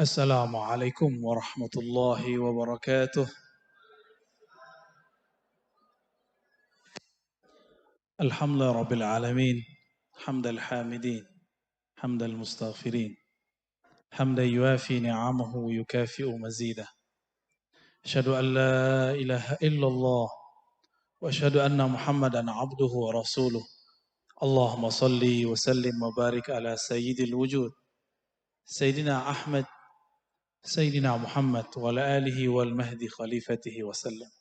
Assalamualaikum warahmatullahi wabarakatuh. Alhamdulillah rabbil alamin. Hamdal hamidin. Hamdal mustaghfirin. Hamdan yuafi ni'amahu wa yukafi'u mazidah. Asyhadu an la ilaha illallah wa asyhadu anna Muhammadan abduhu wa rasuluh. Allahumma salli wa sallim wa barik ala sayyidil wujud. Sayyidina Ahmad, Sayyidina Muhammad wa ala alihi wal mahdi khalifatihi wa sallam.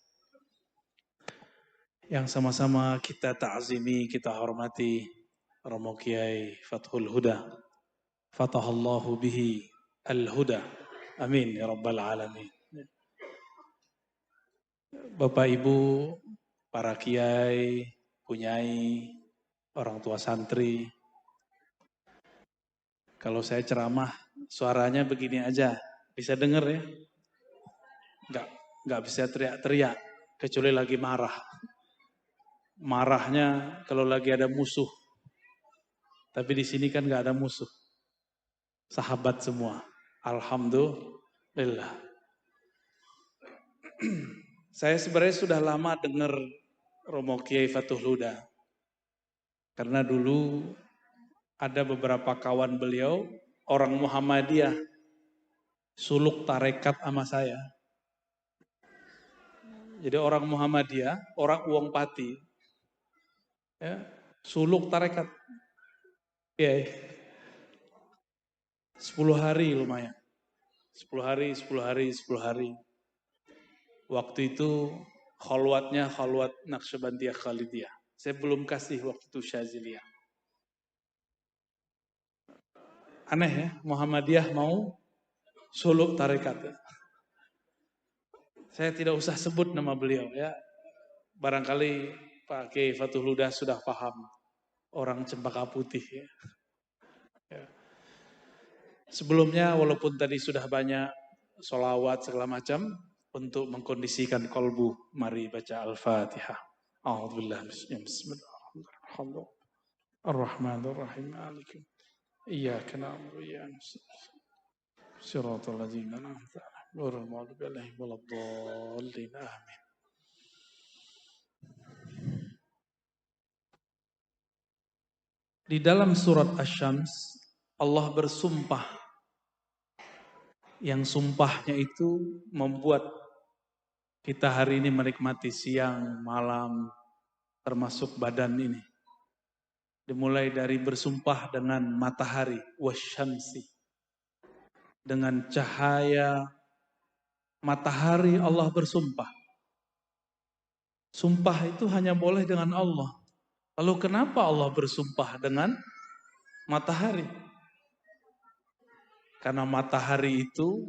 Yang sama-sama kita ta'zimi, kita hormati Romo Kiai Fathul Huda. Fatahallahu bihi al-huda. Amin ya rabbal alamin. Bapak Ibu, para kiai, punyai, orang tua santri. Kalau saya ceramah, suaranya begini aja. Bisa dengar ya? Enggak bisa teriak-teriak, kecuali lagi marah. Marahnya kalau lagi ada musuh. Tapi di sini kan enggak ada musuh. Sahabat semua. Alhamdulillah. Saya sebenarnya sudah lama dengar Romo Kiai Fathul Huda. Karena dulu ada beberapa kawan beliau, orang Muhammadiyah, suluk tarekat sama saya. Jadi orang Muhammadiyah, orang Uang Pati, ya, suluk tarekat. Ya, 10 hari lumayan. 10 hari. Waktu itu khalwatnya khalwat Naqsyabandiyah Khalidiyah. Saya belum kasih waktu itu Syaziliyah. Aneh ya, Muhammadiyah mau suluk tarekat. Saya tidak usah sebut nama beliau ya. Barangkali Pak Kiai Fathul Huda sudah paham. Orang Cempaka Putih ya. Sebelumnya walaupun tadi sudah banyak sholawat segala macam, untuk mengkondisikan kolbu, mari baca Al-Fatihah. A'udzubillah bismillahirrahmanirrahim. Ar-Rahmanir-Rahim. Iyyaka na'budu wa iyyaka nasta'in. Shiratal ladzina an'amta 'alaihim ghairil maghdubi 'alaihim waladdallin. Amin. Di dalam surat Asy-Syams Allah bersumpah, yang sumpahnya itu membuat kita hari ini menikmati siang, malam, termasuk badan ini. Dimulai dari bersumpah dengan matahari, wasyamsi. Dengan cahaya matahari Allah bersumpah. Sumpah itu hanya boleh dengan Allah. Lalu kenapa Allah bersumpah dengan matahari? Karena matahari itu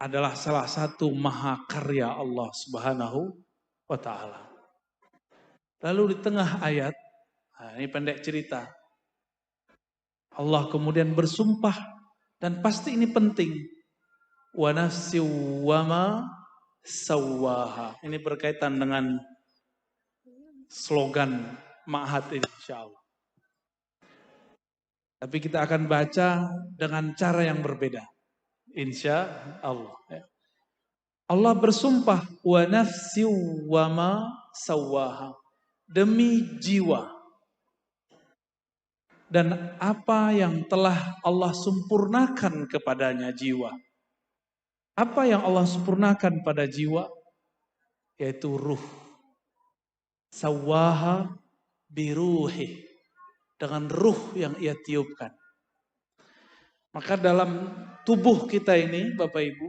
adalah salah satu mahakarya Allah Subhanahu wa ta'ala. Lalu di tengah ayat, nah ini pendek cerita, Allah kemudian bersumpah, dan pasti ini penting. Wa nafsi wa ma sawwaha. Ini berkaitan dengan slogan Ma'had ini insyaallah. Tapi kita akan baca dengan cara yang berbeda. Insya Allah. Allah bersumpah, wa nafsi wa ma sawwaha. Demi jiwa. Dan apa yang telah Allah sempurnakan kepadanya jiwa. Apa yang Allah sempurnakan pada jiwa? Yaitu ruh. Sawwaha biruhi. Dengan ruh yang ia tiupkan. Maka dalam tubuh kita ini, Bapak Ibu,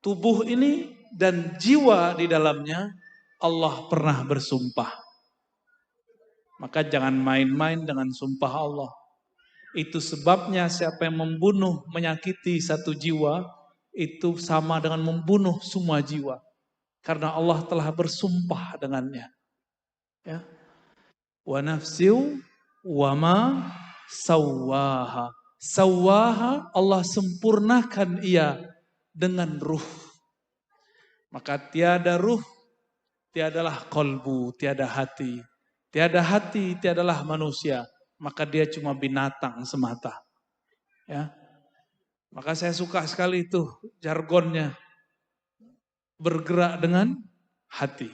tubuh ini dan jiwa di dalamnya, Allah pernah bersumpah. Maka jangan main-main dengan sumpah Allah. Itu sebabnya siapa yang membunuh, menyakiti satu jiwa, itu sama dengan membunuh semua jiwa. Karena Allah telah bersumpah dengannya. Ya. Wa nafsiu wa ma sawwaha. Sawwaha, Allah sempurnakan ia dengan ruh. Maka tiada ruh, tiadalah kolbu, tiada hati. Tiada hati, tiadalah manusia. Maka dia cuma binatang semata. Ya. Maka saya suka sekali itu jargonnya, bergerak dengan hati.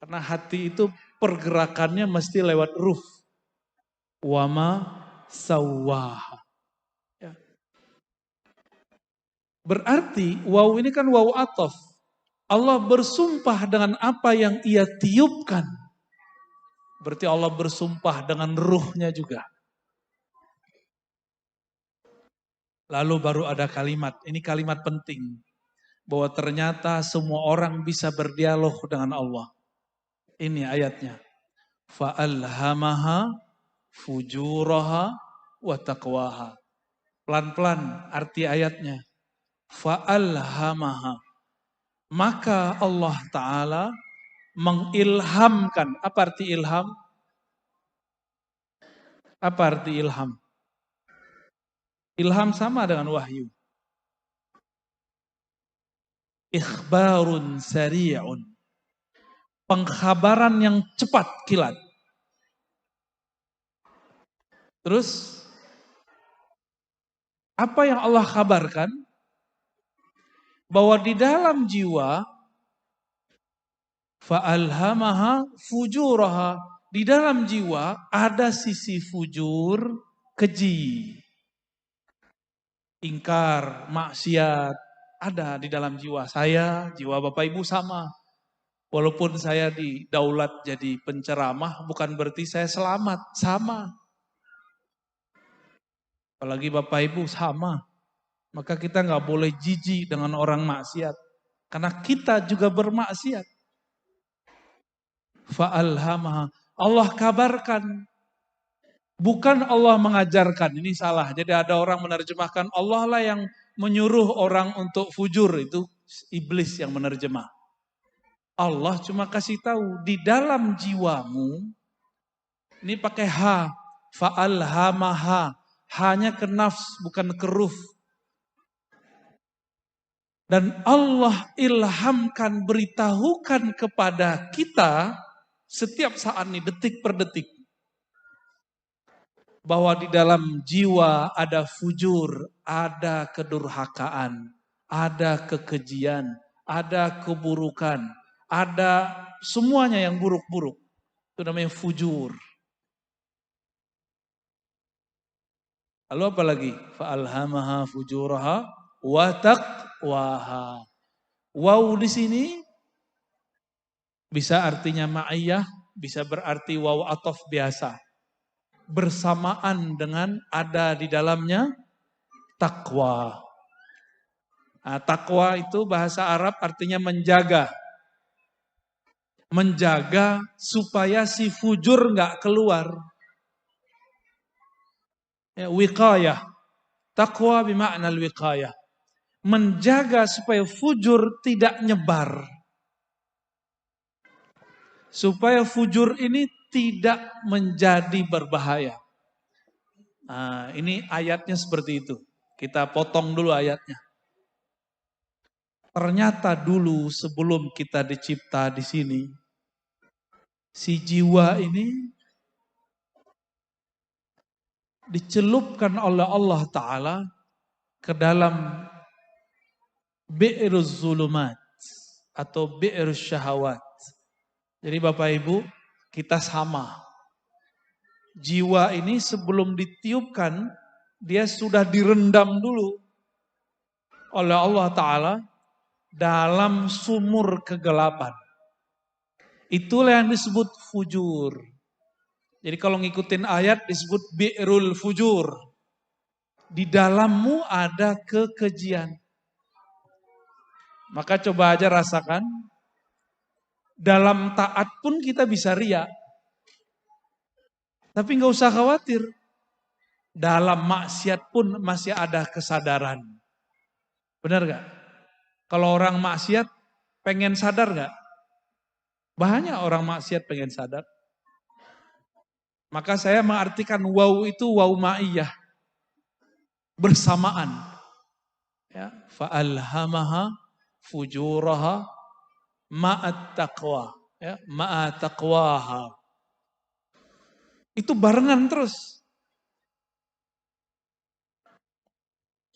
Karena hati itu pergerakannya mesti lewat ruh. Wama sawwaha. Ya. Berarti waw ini kan waw atof. Allah bersumpah dengan apa yang ia tiupkan. Berarti Allah bersumpah dengan ruhnya juga. Lalu baru ada kalimat, ini kalimat penting. Bahwa ternyata semua orang bisa berdialog dengan Allah. Ini ayatnya. Fa'alhamaha fujuraha wa taqwaha. Pelan-pelan arti ayatnya. Fa'alhamaha. Maka Allah Ta'ala mengilhamkan. Apa arti ilham? Apa arti ilham? Ilham sama dengan wahyu. Ikhbarun sari'un. Pengkhabaran yang cepat kilat. Terus apa yang Allah kabarkan? Bahwa di dalam jiwa fa'alhamaha fujuraha. Di dalam jiwa ada sisi fujur, keji, ingkar, maksiat. Ada di dalam jiwa saya, jiwa Bapak Ibu sama. Walaupun saya didaulat jadi penceramah, bukan berarti saya selamat. Sama. Apalagi Bapak Ibu sama. Maka kita nggak boleh jijik dengan orang maksiat. Karena kita juga bermaksiat. Fa'alhamaha. Allah kabarkan. Bukan Allah mengajarkan. Ini salah. Jadi ada orang menerjemahkan Allah lah yang menyuruh orang untuk fujur. Itu iblis yang menerjemah. Allah cuma kasih tahu di dalam jiwamu. Ini pakai ha. Fa'alhamaha. Hanya ke nafs bukan ke ruh. Dan Allah ilhamkan, beritahukan kepada kita setiap saat ini, detik per detik. Bahwa di dalam jiwa ada fujur, ada kedurhakaan, ada kekejian, ada keburukan, ada semuanya yang buruk-buruk. Itu namanya fujur. Lalu apa lagi? Fa'alhamaha fujuraha wa taqwaha. Waw di sini bisa artinya ma'iyah, bisa berarti waw atof biasa. Bersamaan dengan ada di dalamnya takwa. Nah, takwa itu bahasa Arab artinya menjaga. Menjaga supaya si fujur nggak keluar. Ya, wiqayah. Takwa bermakna wiqayah. Menjaga supaya fujur tidak nyebar. Supaya fujur ini tidak menjadi berbahaya. Nah, ini ayatnya seperti itu. Kita potong dulu ayatnya. Ternyata dulu sebelum kita dicipta di sini, si jiwa ini dicelupkan oleh Allah Ta'ala ke dalam bi'ruz zulumat atau bi'ruz syahawat. Jadi Bapak Ibu, kita sama. Jiwa ini sebelum ditiupkan, dia sudah direndam dulu oleh Allah Ta'ala dalam sumur kegelapan. Itulah yang disebut fujur. Jadi kalau ngikutin ayat disebut bi'rul fujur. Di dalammu ada kekejian. Maka coba aja rasakan. Dalam taat pun kita bisa riya. Tapi nggak usah khawatir. Dalam maksiat pun masih ada kesadaran. Benar gak? Kalau orang maksiat pengen sadar gak? Banyak orang maksiat pengen sadar. Maka saya mengartikan waw itu waw ma'iyah. Bersamaan. Ya, fa'alhamaha fujuraha ma'at taqwa. Ya, ma'at taqwaha. Itu barengan terus.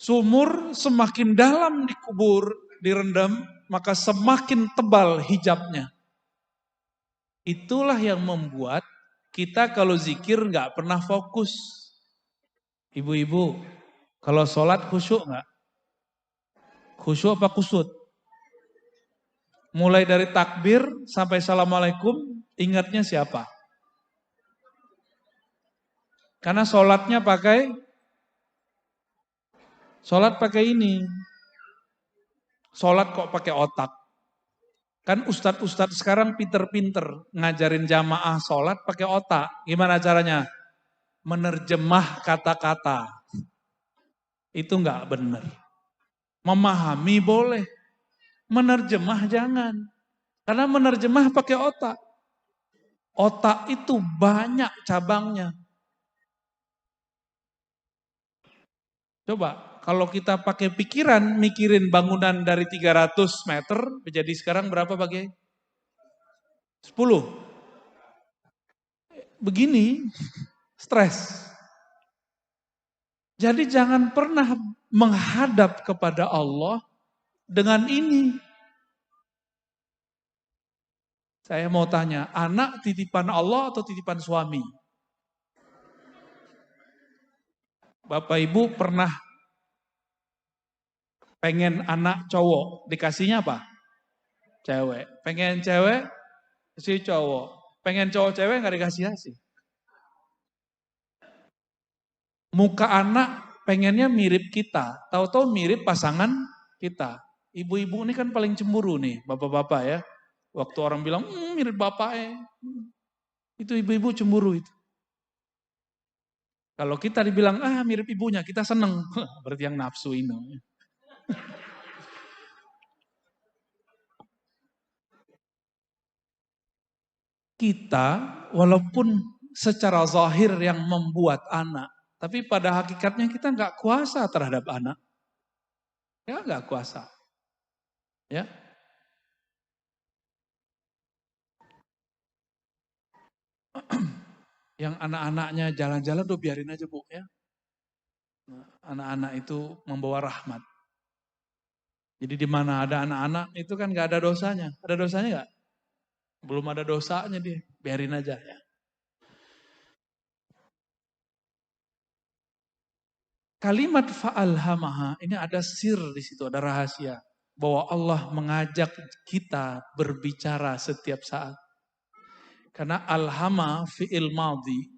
Sumur semakin dalam dikubur, direndam, maka semakin tebal hijabnya. Itulah yang membuat kita kalau zikir nggak pernah fokus. Ibu-ibu, kalau sholat khusyuk nggak? Khusyuk apa kusut? Mulai dari takbir sampai assalamualaikum, ingatnya siapa? Karena sholat pakai ini. Sholat kok pakai otak. Kan ustadz-ustadz sekarang pinter-pinter ngajarin jamaah sholat pakai otak. Gimana caranya? Menerjemah kata-kata. Itu nggak benar. Memahami boleh, menerjemah jangan. Karena menerjemah pakai otak. Otak itu banyak cabangnya. Coba, kalau kita pakai pikiran, mikirin bangunan dari 300 meter, jadi sekarang berapa bagi? 10. Begini, stres. Jadi jangan pernah menghadap kepada Allah dengan ini. Saya mau tanya, anak titipan Allah atau titipan suami? Bapak Ibu pernah pengen anak cowok, dikasihnya apa? Cewek. Pengen cewek, si cowok. Pengen cowok cewek nggak dikasih. Muka anak pengennya mirip kita, tahu-tahu mirip pasangan kita. Ibu-ibu ini kan paling cemburu nih, bapak-bapak ya. Waktu orang bilang, mirip bapaknya. Itu ibu-ibu cemburu itu. Kalau kita dibilang, mirip ibunya, kita seneng. Berarti yang nafsu ini. Kita, walaupun secara zahir yang membuat anak, tapi pada hakikatnya kita nggak kuasa terhadap anak. Ya nggak kuasa. Ya. Yang anak-anaknya jalan-jalan tuh biarin aja Bu ya. Anak-anak itu membawa rahmat. Jadi di mana ada anak-anak itu kan nggak ada dosanya. Ada dosanya nggak? Belum ada dosanya dia. Biarin aja ya. Kalimat fa'alhamaha ini ada sir di situ, ada rahasia. Bahwa Allah mengajak kita berbicara setiap saat. Karena alhama fi'il madhi,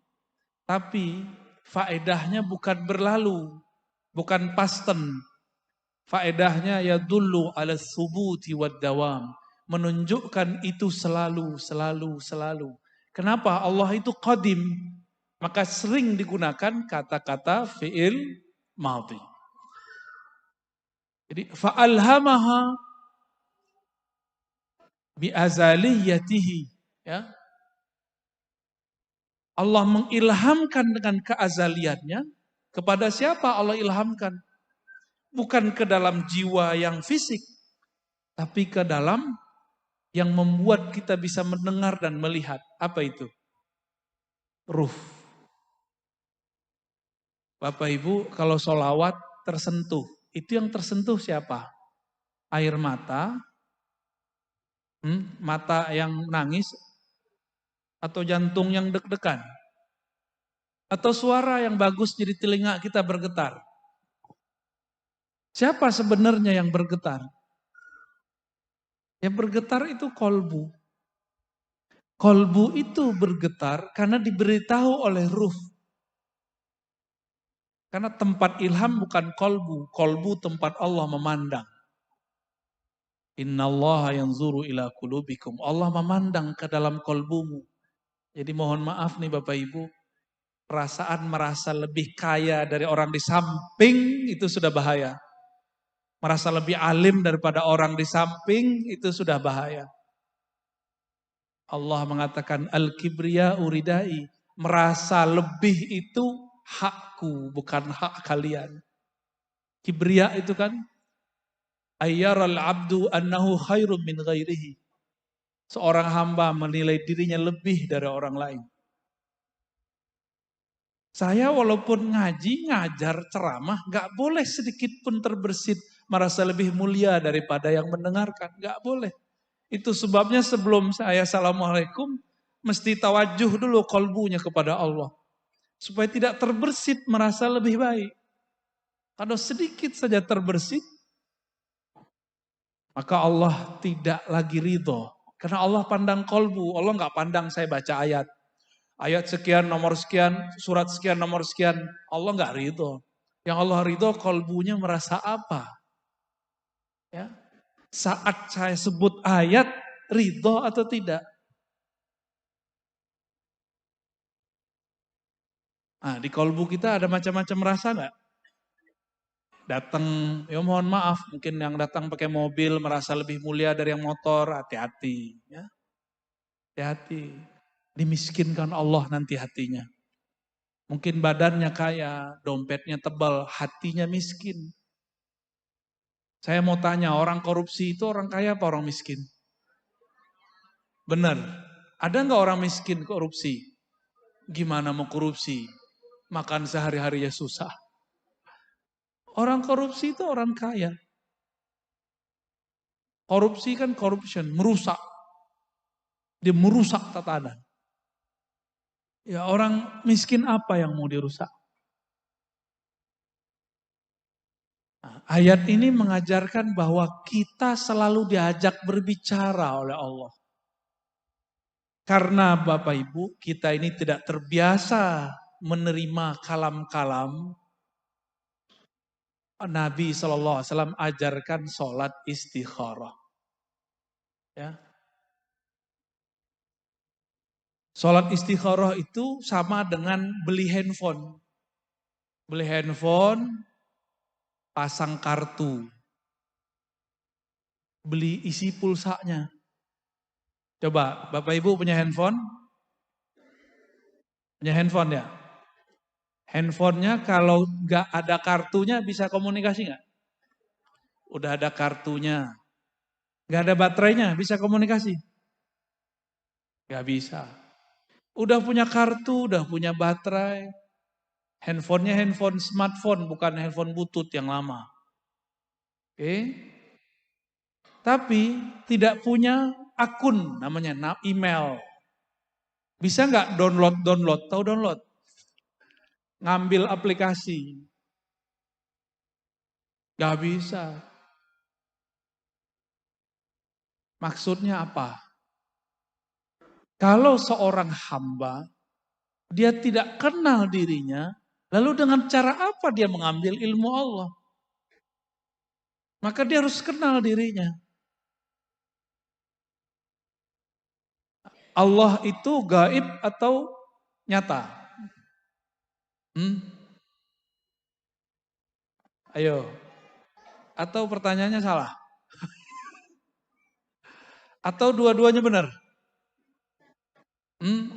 tapi faedahnya bukan berlalu, bukan pasten. Faedahnya ya dulu ala subuti wad dawam. Menunjukkan itu selalu. Kenapa? Allah itu qadim. Maka sering digunakan kata-kata fi'il madhi. Jadi fa'alhamaha bi'azaliyatihi. Ya. Allah mengilhamkan dengan keazaliannya. Kepada siapa Allah ilhamkan? Bukan ke dalam jiwa yang fisik. Tapi ke dalam yang membuat kita bisa mendengar dan melihat. Apa itu? Ruh. Bapak Ibu kalau sholawat tersentuh. Itu yang tersentuh siapa? Air mata. Mata yang nangis. Atau jantung yang deg-degan. Atau suara yang bagus jadi telinga kita bergetar. Siapa sebenarnya yang bergetar? Yang bergetar itu kolbu. Kolbu itu bergetar karena diberitahu oleh ruh. Karena tempat ilham bukan kolbu. Kolbu tempat Allah memandang. Innallaha yanzuru ila qulubikum. Allah memandang ke dalam kolbumu. Jadi mohon maaf nih Bapak Ibu. Perasaan merasa lebih kaya dari orang di samping itu sudah bahaya. Merasa lebih alim daripada orang di samping itu sudah bahaya. Allah mengatakan al-kibriya uridai. Merasa lebih itu hakku, bukan hak kalian. Kibriya itu kan ayyaral abdu annahu khairum min ghairihi. Seorang hamba menilai dirinya lebih dari orang lain. Saya walaupun ngaji, ngajar, ceramah, gak boleh sedikit pun terbersit merasa lebih mulia daripada yang mendengarkan. Gak boleh. Itu sebabnya sebelum saya assalamualaikum, mesti tawajuh dulu kolbunya kepada Allah. Supaya tidak terbersit merasa lebih baik. Kalau sedikit saja terbersit, maka Allah tidak lagi ridho. Karena Allah pandang kolbu, Allah gak pandang saya baca ayat. Ayat sekian, nomor sekian, surat sekian, nomor sekian. Allah nggak ridho. Yang Allah ridho kolbunya merasa apa? Ya. Saat saya sebut ayat, ridho atau tidak? Nah, di kolbu kita ada macam-macam rasa nggak? Datang, ya mohon maaf, mungkin yang datang pakai mobil merasa lebih mulia dari yang motor, hati-hati. Ya. Hati-hati. Dimiskinkan Allah nanti hatinya. Mungkin badannya kaya, dompetnya tebal, hatinya miskin. Saya mau tanya, orang korupsi itu orang kaya apa orang miskin? Benar. Ada nggak orang miskin korupsi? Gimana mau korupsi? Makan sehari-harinya susah. Orang korupsi itu orang kaya. Korupsi kan corruption, merusak. Dia merusak tatanan. Ya orang miskin apa yang mau dirusak? Nah, ayat ini mengajarkan bahwa kita selalu diajak berbicara oleh Allah. Karena Bapak Ibu, kita ini tidak terbiasa menerima kalam-kalam. Nabi SAW ajarkan sholat istikharah. Ya. Sholat istikharah itu sama dengan beli handphone. Beli handphone, pasang kartu. Beli isi pulsanya. Coba, Bapak Ibu punya handphone? Punya handphone ya? Handphonenya kalau nggak ada kartunya bisa komunikasi nggak? Udah ada kartunya. Nggak ada baterainya, bisa komunikasi? Nggak bisa. Udah punya kartu, udah punya baterai. Handphonenya handphone smartphone, bukan handphone butut yang lama. Oke. Tapi tidak punya akun, namanya email. Bisa nggak download? Tahu download? Ngambil aplikasi. Nggak bisa. Maksudnya apa? Kalau seorang hamba, dia tidak kenal dirinya, lalu dengan cara apa dia mengambil ilmu Allah? Maka dia harus kenal dirinya. Allah itu gaib atau nyata? Hmm? Ayo. Atau pertanyaannya salah? Atau dua-duanya benar?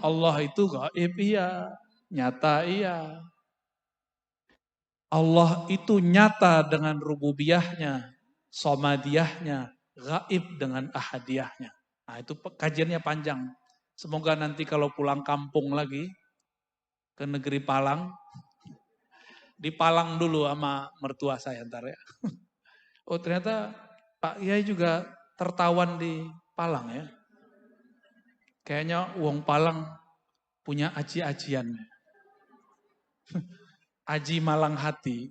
Allah itu gaib iya, nyata iya. Allah itu nyata dengan rububiyahnya, somadiyahnya, gaib dengan ahadiyahnya. Nah itu kajiannya panjang. Semoga nanti kalau pulang kampung lagi ke negeri Palang, di Palang dulu sama mertua saya ntar ya. Oh ternyata Pak Yai juga tertawan di Palang ya. Kayaknya uang Palang punya aji-ajian. Aji Malang Hati.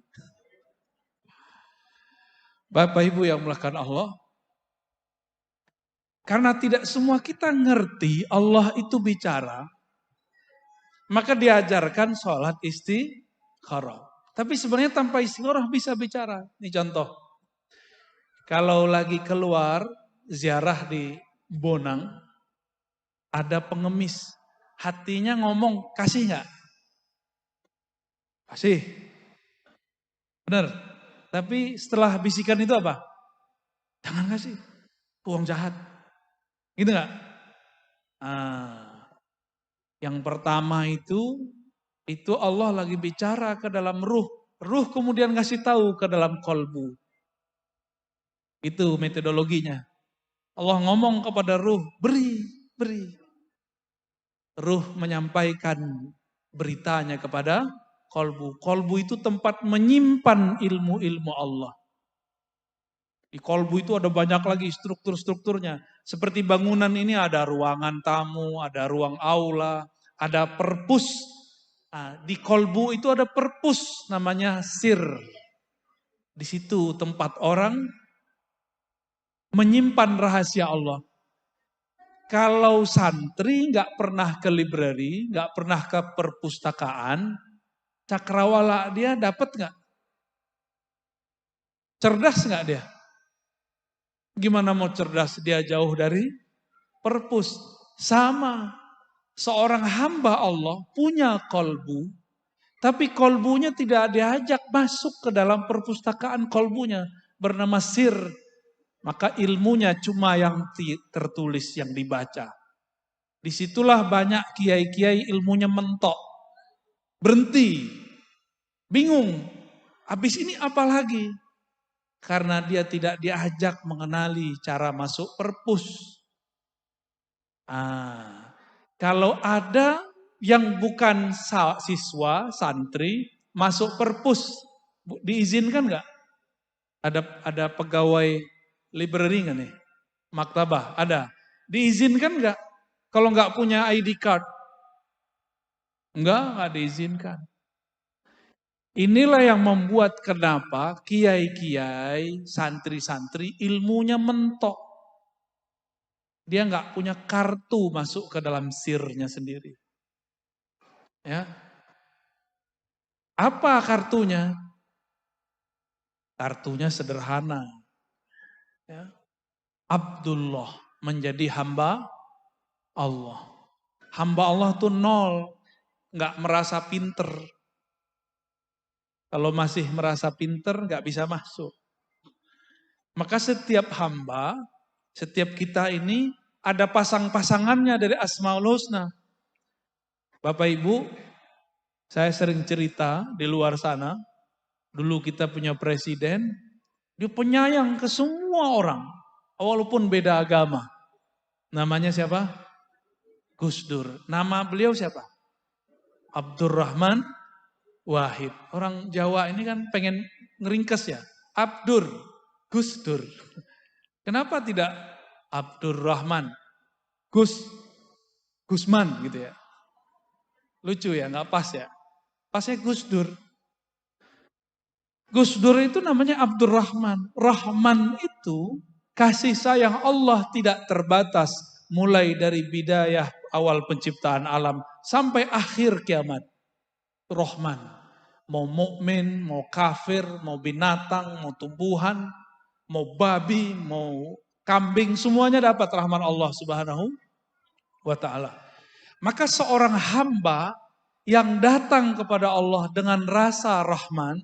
Bapak Ibu yang melakukan Allah. Karena tidak semua kita ngerti Allah itu bicara. Maka diajarkan sholat istikharah. Tapi sebenarnya tanpa istikharah bisa bicara. Ini contoh. Kalau lagi keluar ziarah di Bonang. Ada pengemis. Hatinya ngomong kasih nggak? Kasih. Benar. Tapi setelah bisikan itu apa? Jangan kasih. Uang jahat. Gitu nggak? Yang pertama itu Allah lagi bicara ke dalam ruh. Ruh kemudian ngasih tahu ke dalam kolbu. Itu metodologinya. Allah ngomong kepada ruh, beri. Ruh menyampaikan beritanya kepada kolbu. Kolbu itu tempat menyimpan ilmu-ilmu Allah. Di kolbu itu ada banyak lagi struktur-strukturnya. Seperti bangunan ini ada ruangan tamu, ada ruang aula, ada perpus. Nah, di kolbu itu ada perpus namanya sir. Di situ tempat orang menyimpan rahasia Allah. Kalau santri nggak pernah ke library, nggak pernah ke perpustakaan, cakrawala dia dapat nggak? Cerdas nggak dia? Gimana mau cerdas dia jauh dari perpus? Sama, seorang hamba Allah punya kolbu, tapi kolbunya tidak diajak masuk ke dalam perpustakaan kolbunya bernama sir. Maka ilmunya cuma yang tertulis, yang dibaca. Disitulah banyak kiai-kiai ilmunya mentok. Berhenti. Bingung. Habis ini apa lagi? Karena dia tidak diajak mengenali cara masuk perpus. Kalau ada yang bukan siswa, santri, masuk perpus, diizinkan nggak? Ada pegawai library nggak nih? Maktabah, ada. Diizinkan nggak? Kalau nggak punya ID card? Nggak diizinkan. Inilah yang membuat kenapa kiai-kiai, santri-santri ilmunya mentok. Dia nggak punya kartu masuk ke dalam sirnya sendiri. Ya. Apa kartunya? Kartunya sederhana. Ya. Abdullah, menjadi hamba Allah. Hamba Allah tuh nol, nggak merasa pinter. Kalau masih merasa pinter nggak bisa masuk. Maka setiap hamba, setiap kita ini ada pasang-pasangannya dari Asmaul Husna. Bapak Ibu, saya sering cerita di luar sana, dulu kita punya presiden, dia penyayang ke semua orang, walaupun beda agama. Namanya siapa? Gus Dur. Nama beliau siapa? Abdurrahman Wahid. Orang Jawa ini kan pengen ngeringkes ya. Abdur, Gus Dur. Kenapa tidak Abdurrahman, Gusman gitu ya. Lucu ya, nggak pas ya. Pasnya Gus Dur. Gus Dur itu namanya Abdurrahman. Rahman itu kasih sayang Allah tidak terbatas. Mulai dari bidayah awal penciptaan alam sampai akhir kiamat. Rahman. Mau mukmin, mau kafir, mau binatang, mau tumbuhan, mau babi, mau kambing, semuanya dapat rahman Allah Subhanahu wa ta'ala. Maka seorang hamba yang datang kepada Allah dengan rasa rahman,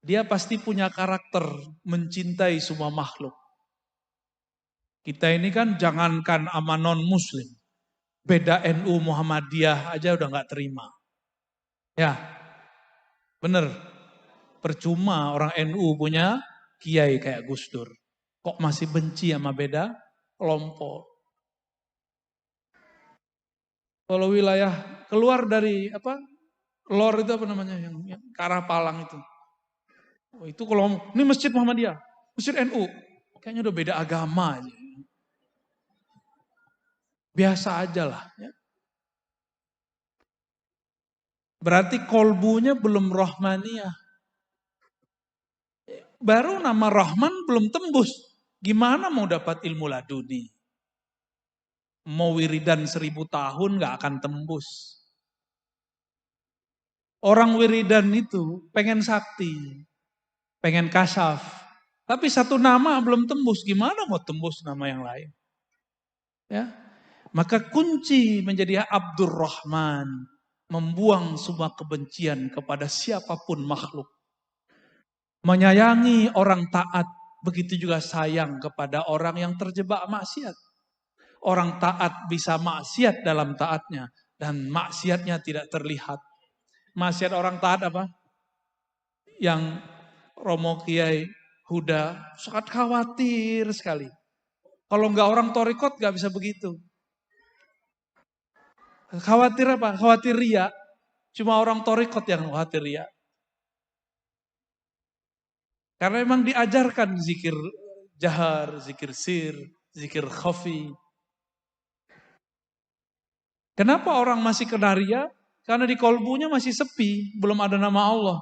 dia pasti punya karakter mencintai semua makhluk. Kita ini kan jangankan sama non muslim, beda NU Muhammadiyah aja udah gak terima. Ya, bener. Percuma orang NU punya kiai kayak Gus Dur. Kok masih benci sama beda kelompok. Kalau wilayah keluar dari lor itu apa namanya yang ke arah Palang itu. Oh, itu kalau ini masjid Muhammadiyah, masjid NU, kayaknya udah beda agama aja. Biasa aja lah. Ya. Berarti kolbunya belum rohmaniyah. Baru nama Rahman belum tembus. Gimana mau dapat ilmu laduni? Mau wiridan 1000 tahun gak akan tembus. Orang wiridan itu pengen sakti, pengen kasyaf. Tapi satu nama belum tembus, gimana mau tembus nama yang lain? Ya, maka kunci menjadi Abdurrahman, membuang semua kebencian kepada siapapun makhluk. Menyayangi orang taat, begitu juga sayang kepada orang yang terjebak maksiat. Orang taat bisa maksiat dalam taatnya, dan maksiatnya tidak terlihat. Maksiat orang taat apa? Yang Romo Kiai Huda sangat khawatir sekali. Kalau nggak orang torikot nggak bisa begitu. Khawatir apa? Khawatir riya. Cuma orang torikot yang khawatir riya. Karena memang diajarkan zikir jahar, zikir sir, zikir khafi. Kenapa orang masih kena riya? Karena di kolbunya masih sepi, belum ada nama Allah.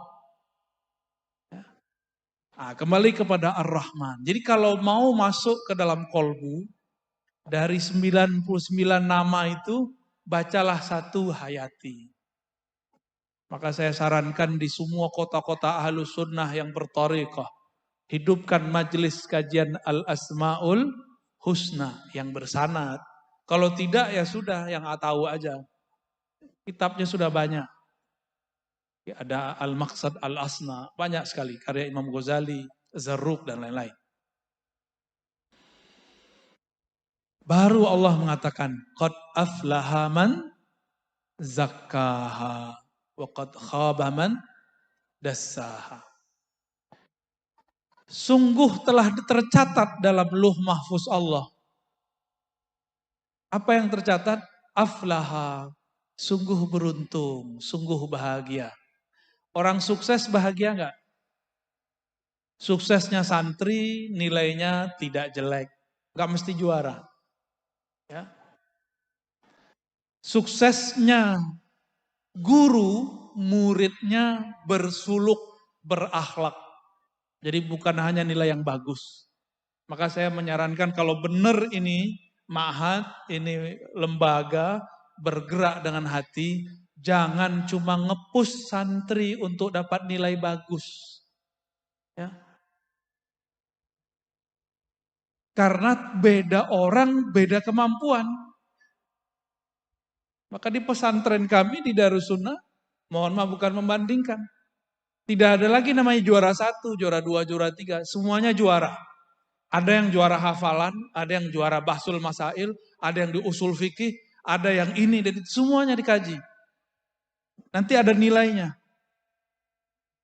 Nah, kembali kepada Ar-Rahman. Jadi kalau mau masuk ke dalam kolbu, dari 99 nama itu, bacalah satu hayati. Maka saya sarankan di semua kota-kota Ahlus Sunnah yang berthariqah, hidupkan majelis kajian Al-Asma'ul Husna yang bersanad. Kalau tidak ya sudah, yang tahu aja. Kitabnya sudah banyak. Ada Al-Maqsad Al-Asna, banyak sekali karya Imam Ghazali, Zarruq dan lain-lain. Baru Allah mengatakan, qad aflaha man zakkaha wa qad khaba man dassaha. Sungguh telah tercatat dalam Lauh Mahfuz Allah. Apa yang tercatat? Aflaha, sungguh beruntung, sungguh bahagia. Orang sukses bahagia enggak? Suksesnya santri nilainya tidak jelek, enggak mesti juara. Ya. Suksesnya guru, muridnya bersuluk, berakhlak. Jadi bukan hanya nilai yang bagus. Maka saya menyarankan kalau benar ini ma'had, ini lembaga bergerak dengan hati, jangan cuma ngepush santri untuk dapat nilai bagus. Ya. Karena beda orang, beda kemampuan. Maka di pesantren kami di Darussunnah, mohon maaf bukan membandingkan. Tidak ada lagi namanya juara 1, juara 2, juara 3. Semuanya juara. Ada yang juara hafalan, ada yang juara bahsul masail, ada yang di usul fikih, ada yang ini, dan semuanya dikaji. Nanti ada nilainya.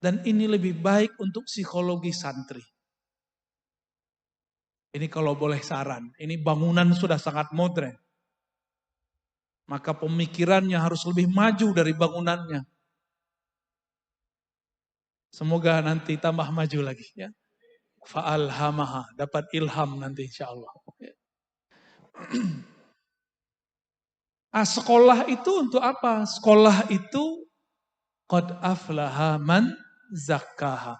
Dan ini lebih baik untuk psikologi santri. Ini kalau boleh saran, ini bangunan sudah sangat modern. Maka pemikirannya harus lebih maju dari bangunannya. Semoga nanti tambah maju lagi ya. Fa'alhamaha, dapat ilham nanti insya Allah. Sekolah itu untuk apa? Sekolah itu qad aflaha man zakkaha.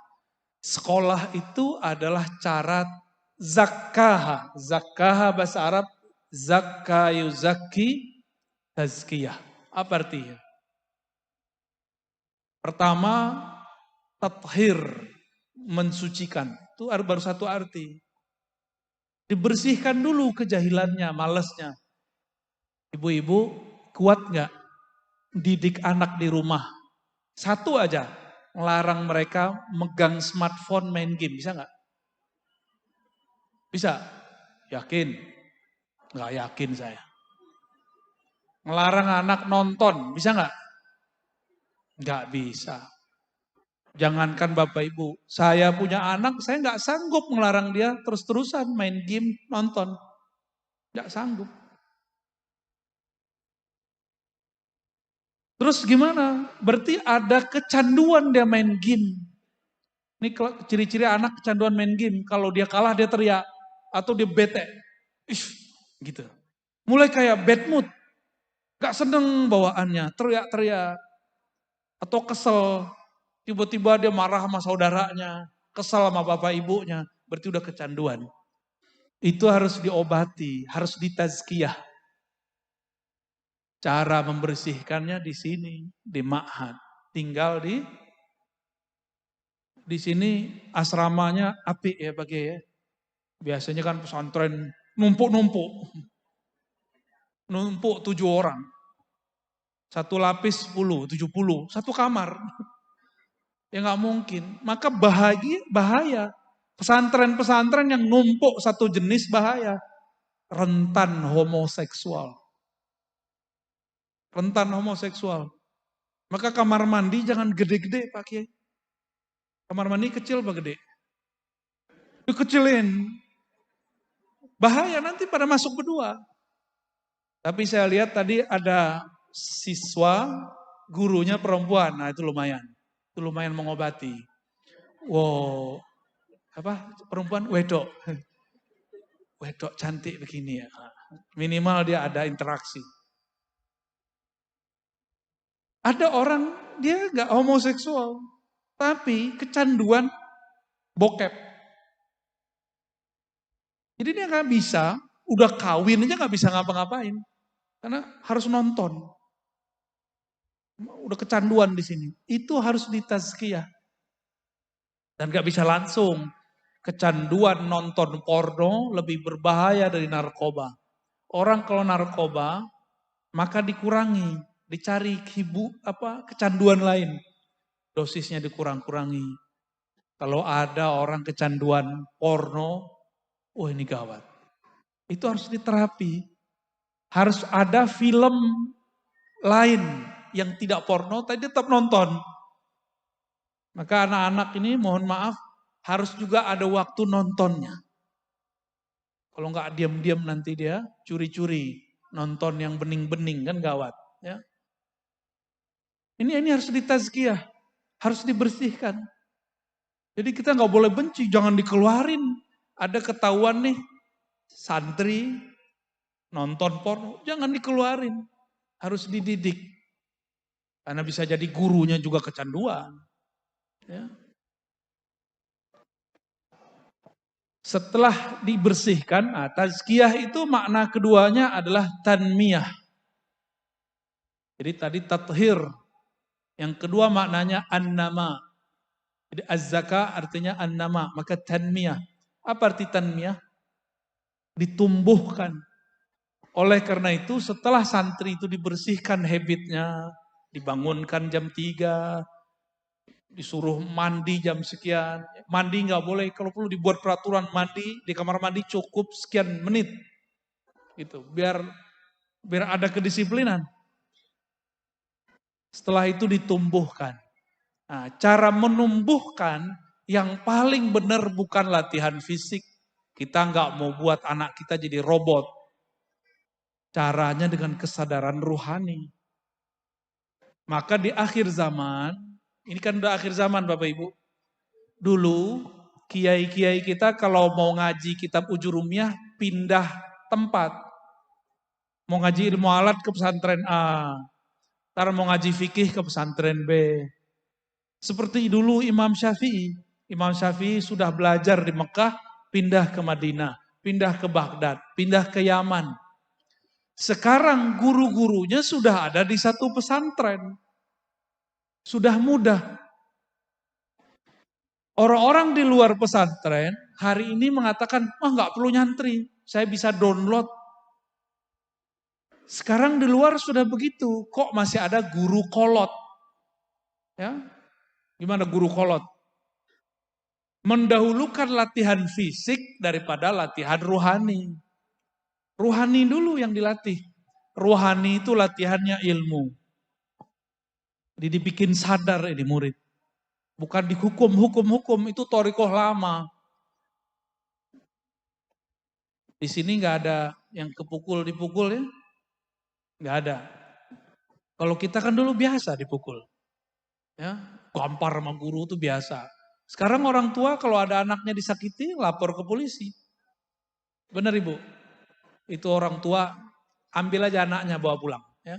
Sekolah itu adalah cara zakkaha. Zakkaha bahasa Arab zakka yuzakki tazkiyah. Apa artinya? Pertama, tathir, mensucikan. Itu baru satu arti. Dibersihkan dulu kejahilannya, malesnya. Ibu-ibu kuat nggak didik anak di rumah? Satu aja, ngelarang mereka megang smartphone main game, bisa nggak? Bisa? Yakin? Nggak yakin saya. Ngelarang anak nonton, bisa nggak? Nggak bisa. Jangankan Bapak Ibu, saya punya anak, saya nggak sanggup ngelarang dia terus-terusan main game, nonton. Nggak sanggup. Terus gimana? Berarti ada kecanduan dia main game. Ini ciri-ciri anak kecanduan main game. Kalau dia kalah dia teriak. Atau dia bete. Gitu. Mulai kayak bad mood. Gak seneng bawaannya. Teriak-teriak. Atau kesel. Tiba-tiba dia marah sama saudaranya. Kesel sama bapak ibunya. Berarti udah kecanduan. Itu harus diobati. Harus ditazkiyah. Cara membersihkannya di sini. Di ma'had. Tinggal di sini asramanya apik ya Pak Kiai ya. Biasanya kan pesantren numpuk-numpuk. Numpuk 7 orang. Satu lapis 10, 70, satu kamar. Ya nggak mungkin. Maka bahaya. Pesantren-pesantren yang numpuk satu jenis bahaya. Rentan homoseksual. Rentan homoseksual. Maka kamar mandi jangan gede-gede Pak Kiai. Kamar mandi kecil apa gede? Dikecilin. Bahaya nanti pada masuk berdua. Tapi saya lihat tadi ada siswa, gurunya perempuan. Nah itu lumayan. Itu lumayan mengobati. Wow, perempuan wedok. Wedok cantik begini ya. Minimal dia ada interaksi. Ada orang dia nggak homoseksual, tapi kecanduan bokep. Jadi dia nggak bisa, udah kawin aja nggak bisa ngapa-ngapain, karena harus nonton. Udah kecanduan di sini. Itu harus ditazkiyah. Dan nggak bisa langsung. Kecanduan nonton porno lebih berbahaya dari narkoba. Orang kalau narkoba maka dikurangi, dicari kecanduan lain. Dosisnya dikurang-kurangi. Kalau ada orang kecanduan porno, ini gawat. Itu harus diterapi. Harus ada film lain yang tidak porno, tapi tetap nonton. Maka anak-anak ini mohon maaf, harus juga ada waktu nontonnya. Kalau nggak diam-diam nanti dia curi-curi nonton yang bening-bening, kan gawat. Ya. Ini harus ditazkiyah, harus dibersihkan. Jadi kita nggak boleh benci, jangan dikeluarin. Ada ketahuan nih, santri nonton porno, jangan dikeluarin. Harus dididik. Karena bisa jadi gurunya juga kecanduan. Ya. Setelah dibersihkan, tazkiyah itu makna keduanya adalah tanmiyah. Jadi tadi tathir. Yang kedua maknanya an-nama. Jadi az-zaka artinya an-nama, maka tanmiyah. Apa arti tanmiyah? Ditumbuhkan. Oleh karena itu setelah santri itu dibersihkan habitnya, dibangunkan jam 3, disuruh mandi jam sekian. Mandi nggak boleh, kalau perlu dibuat peraturan mandi di kamar mandi cukup sekian menit. Gitu, biar ada kedisiplinan. Setelah itu ditumbuhkan. Nah, cara menumbuhkan yang paling benar bukan latihan fisik. Kita nggak mau buat anak kita jadi robot. Caranya dengan kesadaran ruhani. Maka di akhir zaman, ini kan udah akhir zaman Bapak Ibu. Dulu kiai-kiai kita kalau mau ngaji kitab Ujurumiyah pindah tempat. Mau ngaji ilmu alat ke pesantren A. Ntar mau ngaji fikih ke pesantren B. Seperti dulu Imam Syafi'i. Imam Syafi'i sudah belajar di Mekah, pindah ke Madinah, pindah ke Baghdad, pindah ke Yaman. Sekarang guru-gurunya sudah ada di satu pesantren. Sudah mudah. Orang-orang di luar pesantren hari ini mengatakan, nggak perlu nyantri, saya bisa download. Sekarang di luar sudah begitu, kok masih ada guru kolot? Ya, gimana guru kolot? Mendahulukan latihan fisik daripada latihan ruhani. Ruhani dulu yang dilatih. Ruhani itu latihannya ilmu. Jadi dibikin sadar ini murid. Bukan dihukum, itu thorikoh lama. Di sini nggak ada yang dipukul ya. Nggak ada. Kalau kita kan dulu biasa dipukul. Ya, gampar sama guru itu biasa. Sekarang orang tua kalau ada anaknya disakiti lapor ke polisi. Benar Ibu? Itu orang tua ambil aja anaknya bawa pulang. Ya.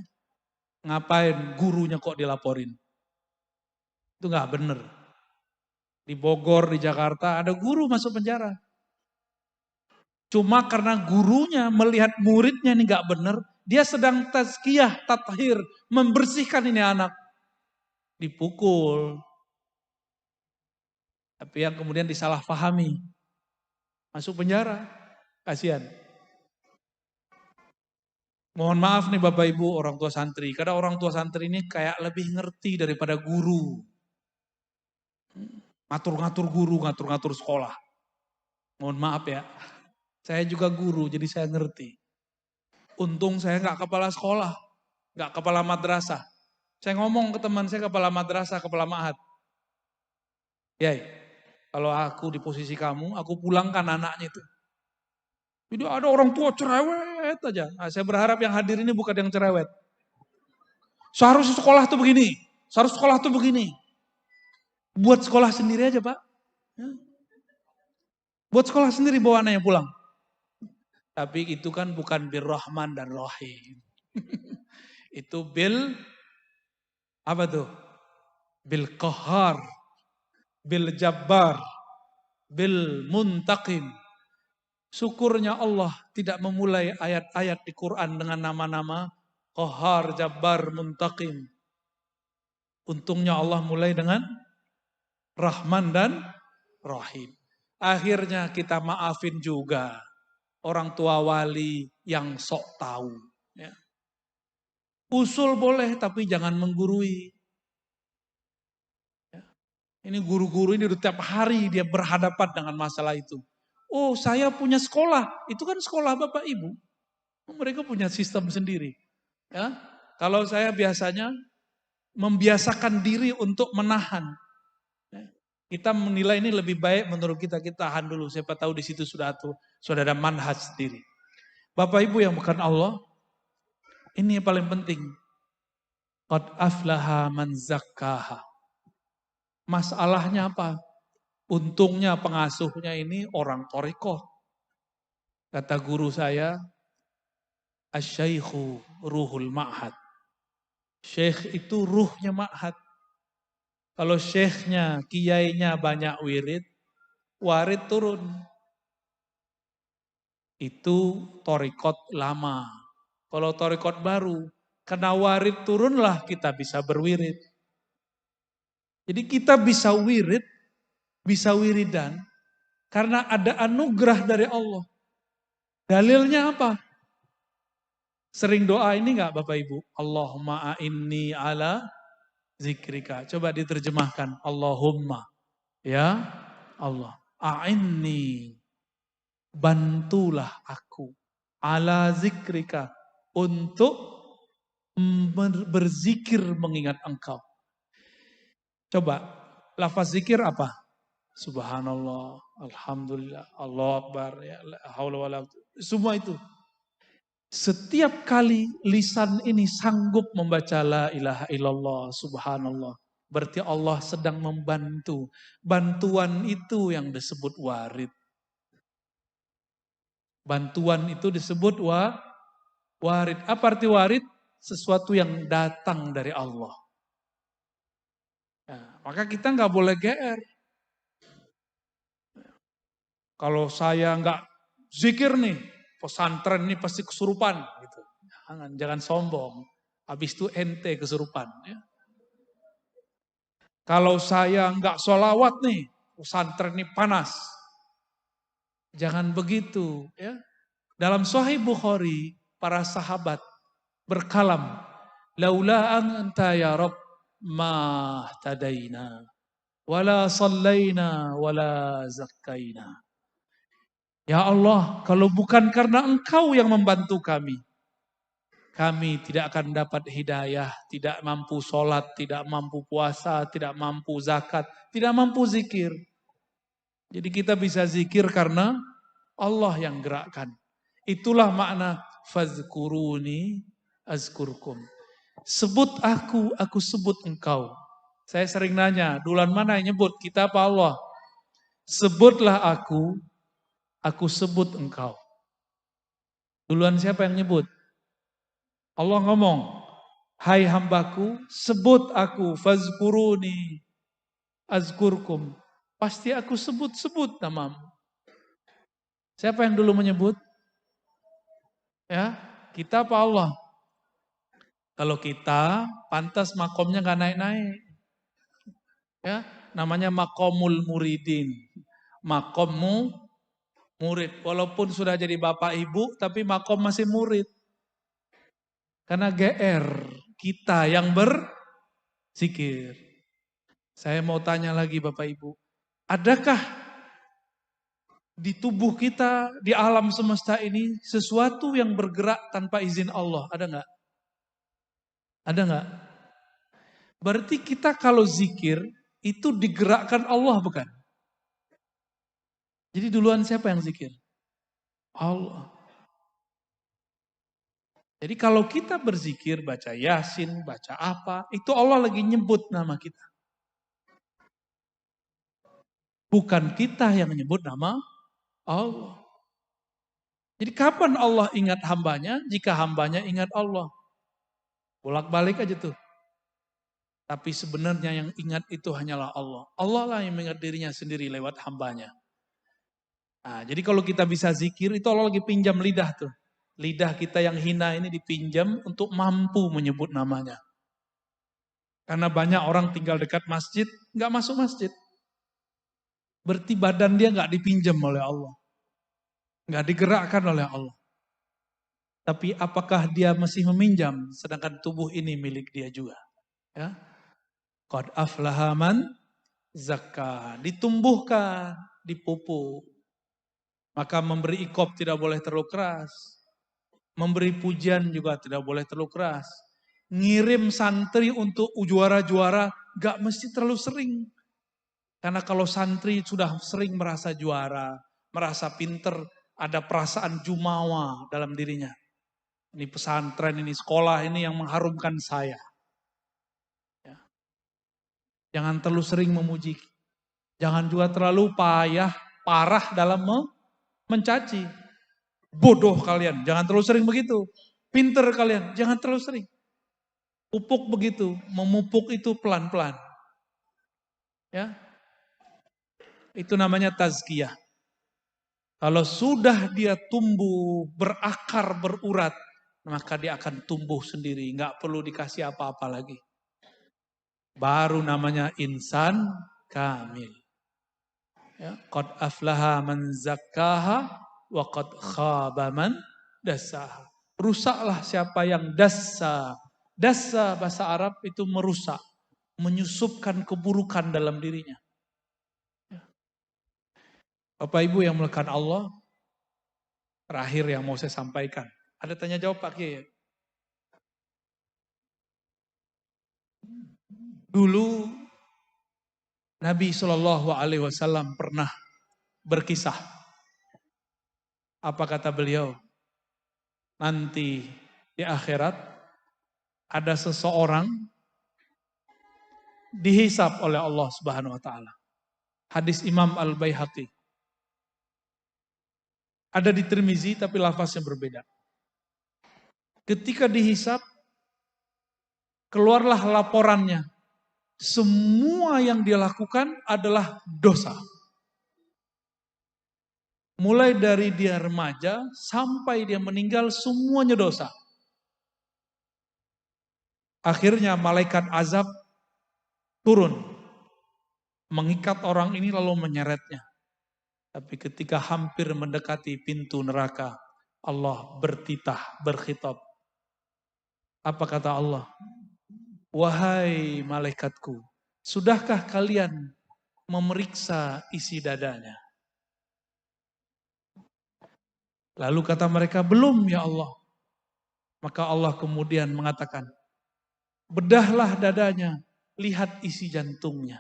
Ngapain gurunya kok dilaporin? Itu nggak benar. Di Bogor, di Jakarta ada guru masuk penjara. Cuma karena gurunya melihat muridnya ini nggak benar, dia sedang tazkiyah, tathir, membersihkan ini anak. Dipukul. Tapi yang kemudian disalahpahami. Masuk penjara. Kasihan. Mohon maaf nih Bapak Ibu orang tua santri. Karena orang tua santri ini kayak lebih ngerti daripada guru. Ngatur-ngatur guru, ngatur-ngatur sekolah. Mohon maaf ya. Saya juga guru jadi saya ngerti. Untung saya nggak kepala sekolah. Nggak kepala madrasah. Saya ngomong ke teman saya kepala madrasah, kepala ma'had. Yai, kalau aku di posisi kamu, aku pulangkan anaknya itu. Jadi ada orang tua cerewet aja. Nah, saya berharap yang hadir ini bukan yang cerewet. Seharusnya sekolah tuh begini, seharusnya sekolah tuh begini. Buat sekolah sendiri aja Pak. Ya. Buat sekolah sendiri bawa anaknya pulang. Tapi itu kan bukan bir Rahman dan Rahim. Itu bil, apa tuh? Bil Qahar, bil Jabbar, bil Muntaqim. Syukurnya Allah tidak memulai ayat-ayat di Quran dengan nama-nama Qahar, Jabbar, Muntaqim. Untungnya Allah mulai dengan Rahman dan Rahim. Akhirnya kita maafin juga orang tua wali yang sok tahu. Ya. Usul boleh tapi jangan menggurui. Ya. Ini guru-guru ini udah tiap hari dia berhadapan dengan masalah itu. Oh saya punya sekolah, itu kan sekolah Bapak Ibu. Mereka punya sistem sendiri. Ya. Kalau saya biasanya membiasakan diri untuk menahan. Kita menilai ini lebih baik menurut kita tahan dulu. Siapa tahu di situ sudah ada manhaj sendiri. Bapak Ibu yang bukan Allah, ini yang paling penting. Qad aflaha man zakkaha. Masalahnya apa? Untungnya pengasuhnya ini orang thariqah. Kata guru saya, asy-syaikhu ruhul ma'had. Syekh itu ruhnya ma'had. Kalau syekhnya, kiainya banyak wirid, warid turun. Itu thariqat lama. Kalau thariqat baru, karena warid turunlah kita bisa berwirid. Jadi kita bisa wirid, bisa wiridan, karena ada anugerah dari Allah. Dalilnya apa? Sering doa ini enggak Bapak Ibu? Allahumma a'inni ala zikrika. Coba diterjemahkan. Allahumma. Ya Allah. A'inni. Bantulah aku. Ala zikrika. Untuk berzikir mengingat engkau. Coba. Lafaz zikir apa? Subhanallah. Alhamdulillah. Allah Akbar. Ya, semua itu. Setiap kali lisan ini sanggup membaca la ilaha illallah, subhanallah. Berarti Allah sedang membantu. Bantuan itu yang disebut warid. Bantuan itu disebut warid. Apa arti warid? Sesuatu yang datang dari Allah. Nah, maka kita nggak boleh GR. Kalau saya nggak zikir nih, pesantren ini pasti kesurupan. Gitu. Jangan sombong. Habis itu ente kesurupan. Ya. Kalau saya nggak sholawat nih, pesantren ini panas. Jangan begitu. Ya. Dalam Sahih Bukhari, para sahabat berkalam, laula anta ya Rabb ma tadaina, wala sallaina, wala zakkaina. Ya Allah, kalau bukan karena Engkau yang membantu kami tidak akan dapat hidayah, tidak mampu sholat, tidak mampu puasa, tidak mampu zakat, tidak mampu zikir. Jadi kita bisa zikir karena Allah yang gerakkan. Itulah makna fazkuruni azkurkum. Sebut aku sebut engkau. Saya sering nanya, duluan mana yang nyebut, kita apa Allah? Sebutlah aku sebut engkau. Duluan siapa yang nyebut? Allah ngomong, hai hambaku, sebut aku, fazkuruni, azkurkum. Pasti aku sebut-sebut namamu. Siapa yang dulu menyebut? Ya, kita apa Allah? Kalau kita, pantas makomnya gak naik-naik. Ya, namanya makomul muridin. Makommu murid. Walaupun sudah jadi bapak ibu, tapi makom masih murid. Karena GR kita yang berzikir. Saya mau tanya lagi Bapak Ibu. Adakah di tubuh kita, di alam semesta ini, sesuatu yang bergerak tanpa izin Allah? Ada enggak? Ada enggak? Berarti kita kalau zikir, itu digerakkan Allah bukan? Jadi duluan siapa yang zikir? Allah. Jadi kalau kita berzikir, baca Yasin, baca apa, itu Allah lagi nyebut nama kita. Bukan kita yang menyebut nama Allah. Jadi kapan Allah ingat hambanya? Jika hambanya ingat Allah. Bolak-balik aja tuh. Tapi sebenarnya yang ingat itu hanyalah Allah. Allah lah yang mengingat dirinya sendiri lewat hambanya. Nah, jadi kalau kita bisa zikir, itu Allah lagi pinjam lidah tuh. Lidah kita yang hina ini dipinjam untuk mampu menyebut namanya. Karena banyak orang tinggal dekat masjid, nggak masuk masjid. Berarti badan dia nggak dipinjam oleh Allah. Nggak digerakkan oleh Allah. Tapi apakah dia masih meminjam, sedangkan tubuh ini milik dia juga. Ya. Qad aflaha man zakka. Ditumbuhkan, dipupuk. Maka memberi ikop tidak boleh terlalu keras. Memberi pujian juga tidak boleh terlalu keras. Ngirim santri untuk juara-juara gak mesti terlalu sering. Karena kalau santri sudah sering merasa juara, merasa pinter, ada perasaan jumawa dalam dirinya. Ini pesantren, ini sekolah, ini yang mengharumkan saya. Ya. Jangan terlalu sering memuji. Jangan juga terlalu parah dalam mencaci. Bodoh kalian, jangan terlalu sering begitu. Pinter kalian, jangan terlalu sering. Pupuk begitu, memupuk itu pelan-pelan. Ya, itu namanya tazkiyah. Kalau sudah dia tumbuh, berakar, berurat, maka dia akan tumbuh sendiri. Nggak perlu dikasih apa-apa lagi. Baru namanya insan kamil. Ya, qad aflaha man zakkaha wa qad khaba man dassaha. Rusaklah siapa yang dassa. Dassa bahasa Arab itu merusak, menyusupkan keburukan dalam dirinya. Ya. Bapak Ibu yang melekat Allah, terakhir yang mau saya sampaikan. Ada tanya jawab Pak Kiai? Dulu Nabi Shallallahu Alaihi Wasallam pernah berkisah. Apa kata beliau? Nanti di akhirat ada seseorang dihisap oleh Allah Subhanahu Wa Taala. Hadis Imam Al-Baihaqi. Ada di Tirmizi tapi lafaznya berbeda. Ketika dihisap, keluarlah laporannya. Semua yang dia lakukan adalah dosa. Mulai dari dia remaja sampai dia meninggal semuanya dosa. Akhirnya malaikat azab turun. Mengikat orang ini lalu menyeretnya. Tapi ketika hampir mendekati pintu neraka, Allah bertitah, berkhitab. Apa kata Allah? Wahai malaikatku, sudahkah kalian memeriksa isi dadanya? Lalu kata mereka, belum ya Allah. Maka Allah kemudian mengatakan, bedahlah dadanya, lihat isi jantungnya.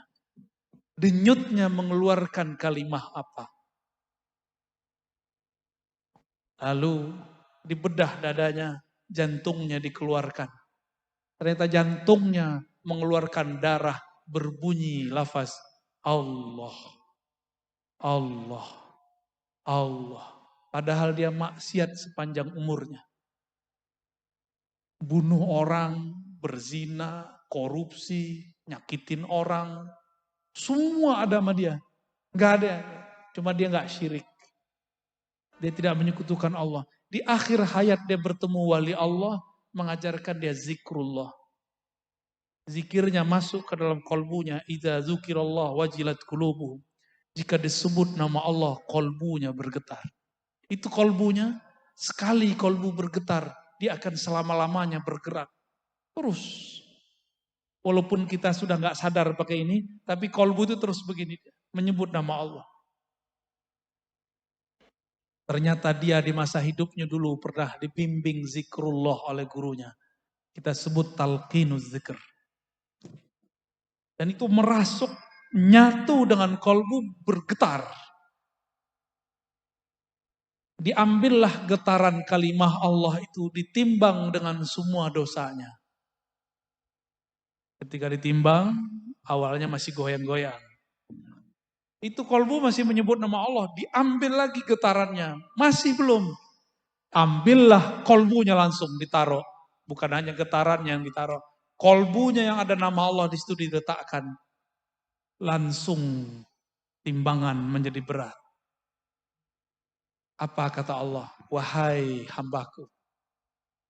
Denyutnya mengeluarkan kalimah apa? Lalu dibedah dadanya, jantungnya dikeluarkan. Ternyata jantungnya mengeluarkan darah berbunyi lafaz Allah, Allah, Allah. Padahal dia maksiat sepanjang umurnya. Bunuh orang, berzina, korupsi, nyakitin orang. Semua ada sama dia. Gak ada. Cuma dia gak syirik. Dia tidak menyekutukan Allah. Di akhir hayat dia bertemu wali Allah, mengajarkan dia zikrullah. Zikirnya masuk ke dalam kolbunya. Idza zukirallah wajilat qulubuhum. Jika disebut nama Allah, kolbunya bergetar. Itu kolbunya, sekali kolbu bergetar, dia akan selama-lamanya bergerak. Terus. Walaupun kita sudah nggak sadar pakai ini, tapi kolbu itu terus begini, menyebut nama Allah. Ternyata dia di masa hidupnya dulu pernah dibimbing zikrullah oleh gurunya. Kita sebut talqinuz zikr. Dan itu merasuk, nyatu dengan kolbu bergetar. Diambillah getaran kalimah Allah itu, ditimbang dengan semua dosanya. Ketika ditimbang, awalnya masih goyang-goyang. Itu kolbu masih menyebut nama Allah, diambil lagi getarannya, masih belum. Ambillah kolbunya langsung ditaruh. Bukan hanya getaran yang ditaruh. Kolbunya yang ada nama Allah di situ diletakkan. Langsung timbangan menjadi berat. Apa kata Allah? Wahai hambaku,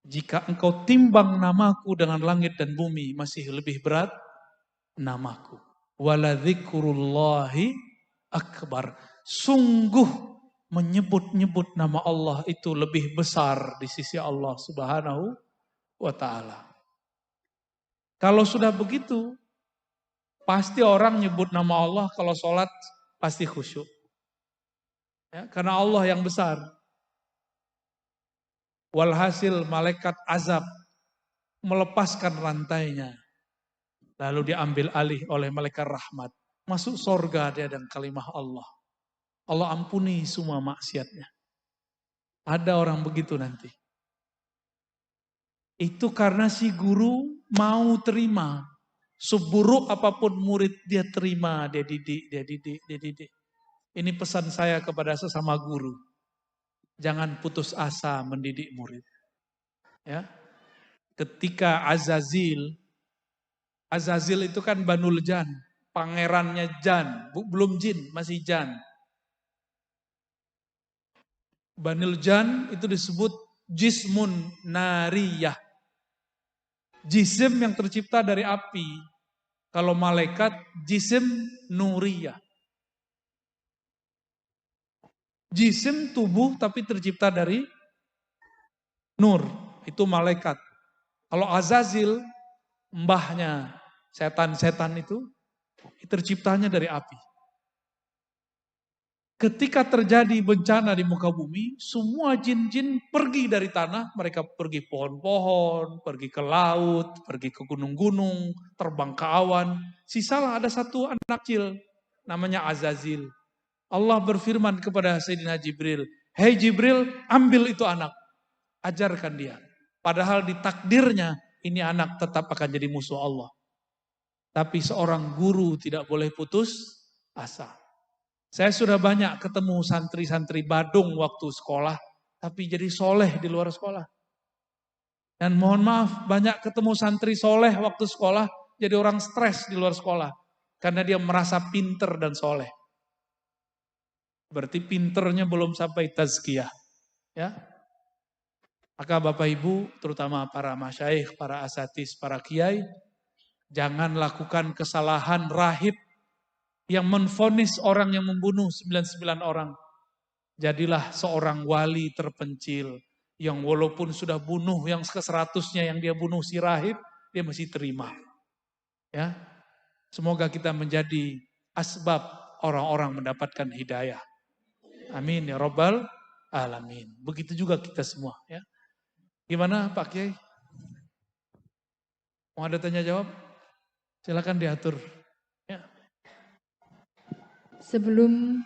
jika engkau timbang namaku dengan langit dan bumi, masih lebih berat namaku. Waladzikurullahi akbar. Sungguh menyebut-nyebut nama Allah itu lebih besar di sisi Allah Subhanahu wa ta'ala. Kalau sudah begitu, pasti orang nyebut nama Allah kalau sholat pasti khusyuk. Ya, karena Allah yang besar. Walhasil malaikat azab melepaskan rantainya. Lalu diambil alih oleh malaikat rahmat. Masuk sorga dia dan kalimah Allah. Allah ampuni semua maksiatnya. Ada orang begitu nanti. Itu karena si guru mau terima. Seburuk apapun murid dia terima, dia didik, dia didik, dia didik. Ini pesan saya kepada sesama guru. Jangan putus asa mendidik murid. Ya. Ketika Azazil itu kan Banul Jan, pangerannya Jan, belum jin, masih Jan. Banul Jan itu disebut jismun nariyah. Jisim yang tercipta dari api. Kalau malaikat, jisim nuriyah. Jisim tubuh tapi tercipta dari nur. Itu malaikat. Kalau Azazil, mbahnya setan-setan itu terciptanya dari api. Ketika terjadi bencana di muka bumi, semua jin-jin pergi dari tanah, mereka pergi pohon-pohon, pergi ke laut, pergi ke gunung-gunung, terbang ke awan. Sisalah ada satu anak kecil, namanya Azazil. Allah berfirman kepada Sayyidina Jibril, "Hei Jibril, ambil itu anak, ajarkan dia." Padahal di takdirnya, ini anak tetap akan jadi musuh Allah. Tapi seorang guru tidak boleh putus asa. Saya sudah banyak ketemu santri-santri Badung waktu sekolah, tapi jadi soleh di luar sekolah. Dan mohon maaf, banyak ketemu santri soleh waktu sekolah, jadi orang stres di luar sekolah. Karena dia merasa pinter dan soleh. Berarti pinternya belum sampai tazkiyah. Ya. Maka Bapak Ibu, terutama para masyaikh, para asatis, para kiai, jangan lakukan kesalahan rahib yang menvonis orang yang membunuh 99 orang. Jadilah seorang wali terpencil yang walaupun sudah bunuh yang ke-100-nya yang dia bunuh si rahib, dia masih terima. Ya. Semoga kita menjadi asbab orang-orang mendapatkan hidayah. Amin ya rabbal alamin. Begitu juga kita semua ya. Gimana Pak Kiai? Mau ada tanya jawab? Silakan diatur. Ya. Sebelum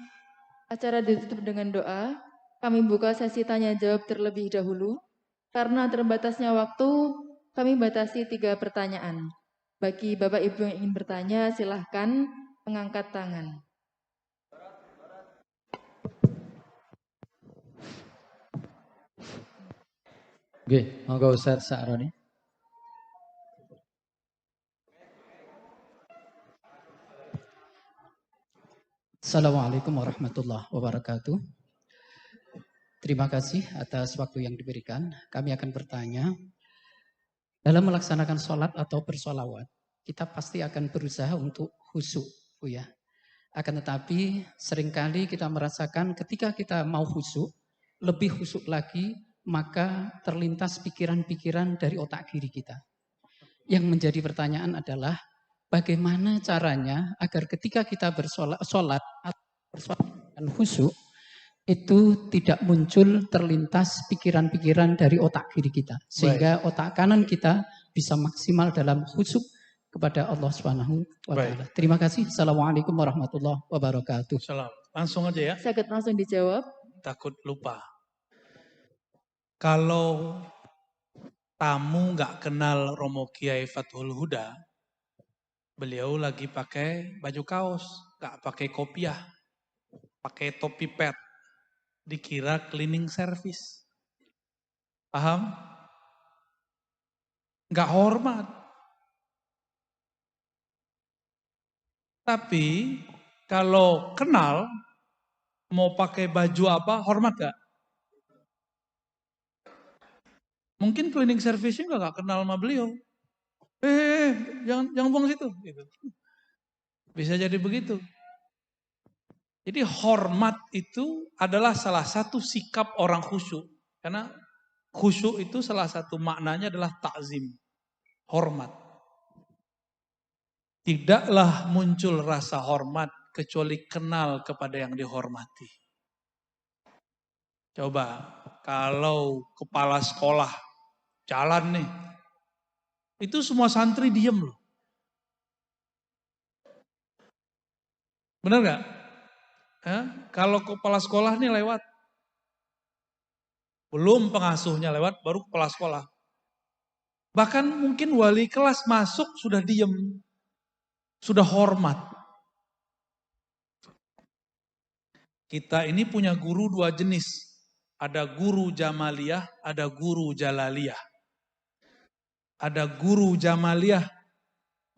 acara ditutup dengan doa, kami buka sesi tanya jawab terlebih dahulu. Karena terbatasnya waktu, kami batasi 3 pertanyaan. Bagi Bapak Ibu yang ingin bertanya, silahkan mengangkat tangan. Oke, monggo Ustaz Sa'roni. Assalamualaikum warahmatullahi wabarakatuh. Terima kasih atas waktu yang diberikan. Kami akan bertanya, dalam melaksanakan sholat atau bersolawat, kita pasti akan berusaha untuk khusyuk, Bu ya. Akan tetapi seringkali kita merasakan ketika kita mau khusyuk, lebih khusyuk lagi, maka terlintas pikiran-pikiran dari otak kiri kita. Yang menjadi pertanyaan adalah, bagaimana caranya agar ketika kita bersolat atau bersolat dengan khusyuk, itu tidak muncul terlintas pikiran-pikiran dari otak kiri kita. Sehingga otak kanan kita bisa maksimal dalam khusyuk kepada Allah Subhanahu wa ta'ala. Terima kasih. Assalamualaikum warahmatullahi wabarakatuh. Salam. Langsung aja ya. Sakit langsung dijawab. Takut lupa. Kalau tamu nggak kenal Romo Kiai Fathul Huda, beliau lagi pakai baju kaos, nggak pakai kopiah, pakai topi pet, dikira cleaning service. Paham? Nggak hormat. Tapi kalau kenal, mau pakai baju apa, hormat gak? Mungkin cleaning service-nya nggak kenal sama beliau. Jangan buang situ. Gitu. Bisa jadi begitu. Jadi hormat itu adalah salah satu sikap orang khusyuk. Karena khusyuk itu salah satu maknanya adalah takzim, hormat. Tidaklah muncul rasa hormat kecuali kenal kepada yang dihormati. Coba, kalau kepala sekolah jalan nih, itu semua santri diem loh. Benar gak? Kalau kepala sekolah nih lewat, belum pengasuhnya lewat, baru kepala sekolah. Bahkan mungkin wali kelas masuk sudah diem, sudah hormat. Kita ini punya guru dua jenis. Ada guru Jamaliyah, ada guru Jalaliyah. Ada guru Jamaliyah,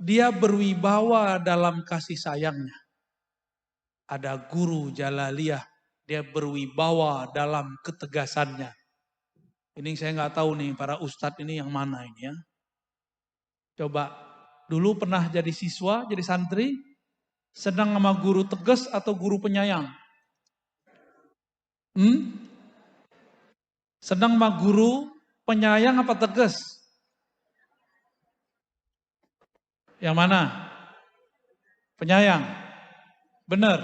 dia berwibawa dalam kasih sayangnya. Ada guru Jalaliyah, dia berwibawa dalam ketegasannya. Ini saya nggak tahu nih para ustadz ini yang mana ini ya. Coba, dulu pernah jadi siswa, jadi santri, senang sama guru tegas atau guru penyayang? Senang sama guru penyayang apa tegas? Yang mana? Penyayang. Benar.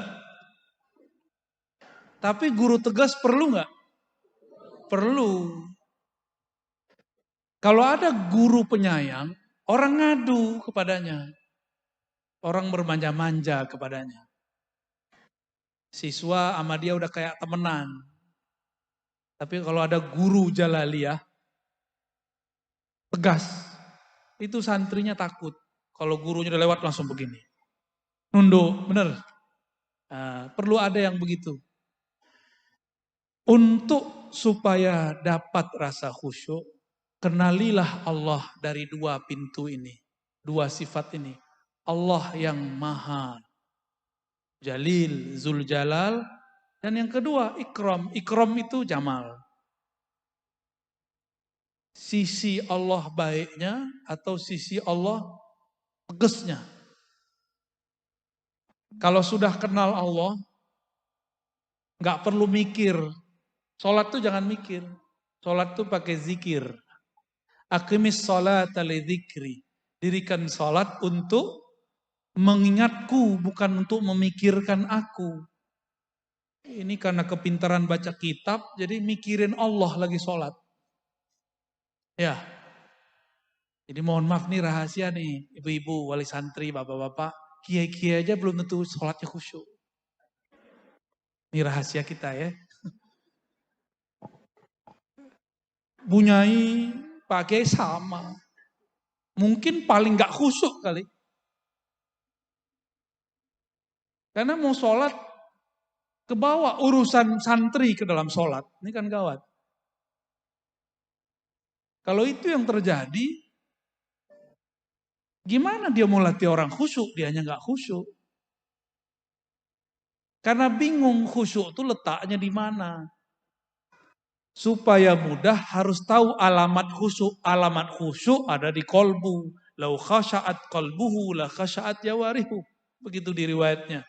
Tapi guru tegas perlu nggak? Perlu. Kalau ada guru penyayang, orang ngadu kepadanya. Orang bermanja-manja kepadanya. Siswa sama dia udah kayak temenan. Tapi kalau ada guru Jalaliyah, tegas. Itu santrinya takut. Kalau gurunya udah lewat langsung begini. Nunduk, bener. Perlu ada yang begitu. Untuk supaya dapat rasa khusyuk, kenalilah Allah dari dua pintu ini. Dua sifat ini. Allah yang maha jalil, zul jalal. Dan yang kedua, ikram. Ikram itu jamal. Sisi Allah baiknya atau sisi Allah tegasnya. Kalau sudah kenal Allah, nggak perlu mikir. Sholat tuh jangan mikir. Sholat tuh pakai zikir. Aqimis sholata li dzikri. Dirikan sholat untuk mengingatku, bukan untuk memikirkan aku. Ini karena kepintaran baca kitab, jadi mikirin Allah lagi sholat. Ya. Jadi mohon maaf nih rahasia nih, ibu-ibu, wali santri, bapak-bapak, kiai-kiai aja belum tentu sholatnya khusyuk. Ini rahasia kita ya. Bunyai, Pak Kiai sama. Mungkin paling gak khusyuk kali. Karena mau sholat, kebawa urusan santri ke dalam sholat. Ini kan gawat. Kalau itu yang terjadi, gimana dia mau latih orang khusyuk? Dianya gak khusyuk. Karena bingung khusyuk itu letaknya di mana. Supaya mudah harus tahu alamat khusyuk. Alamat khusyuk ada di kolbu. Lau khasya'at qalbuhu la khasya'at jawarihu. Begitu di riwayatnya.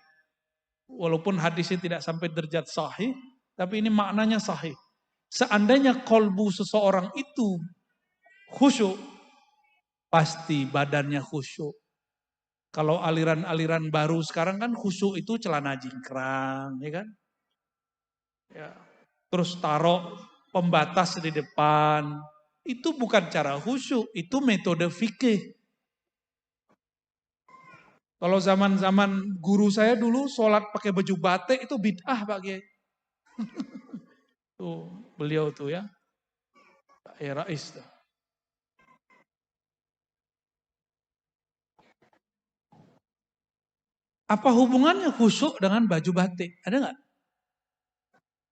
Walaupun hadisnya tidak sampai derajat sahih, tapi ini maknanya sahih. Seandainya kolbu seseorang itu khusyuk, pasti badannya khusyuk. Kalau aliran-aliran baru sekarang kan khusyuk itu celana jingkrang, ya kan? Ya. Terus taruh pembatas di depan. Itu bukan cara khusyuk, itu metode fikih. Kalau zaman-zaman guru saya dulu sholat pakai baju batik itu bid'ah Pak Kiai. Tuh, beliau tuh ya. Rais tuh. Apa hubungannya khusyuk dengan baju batik? Ada nggak?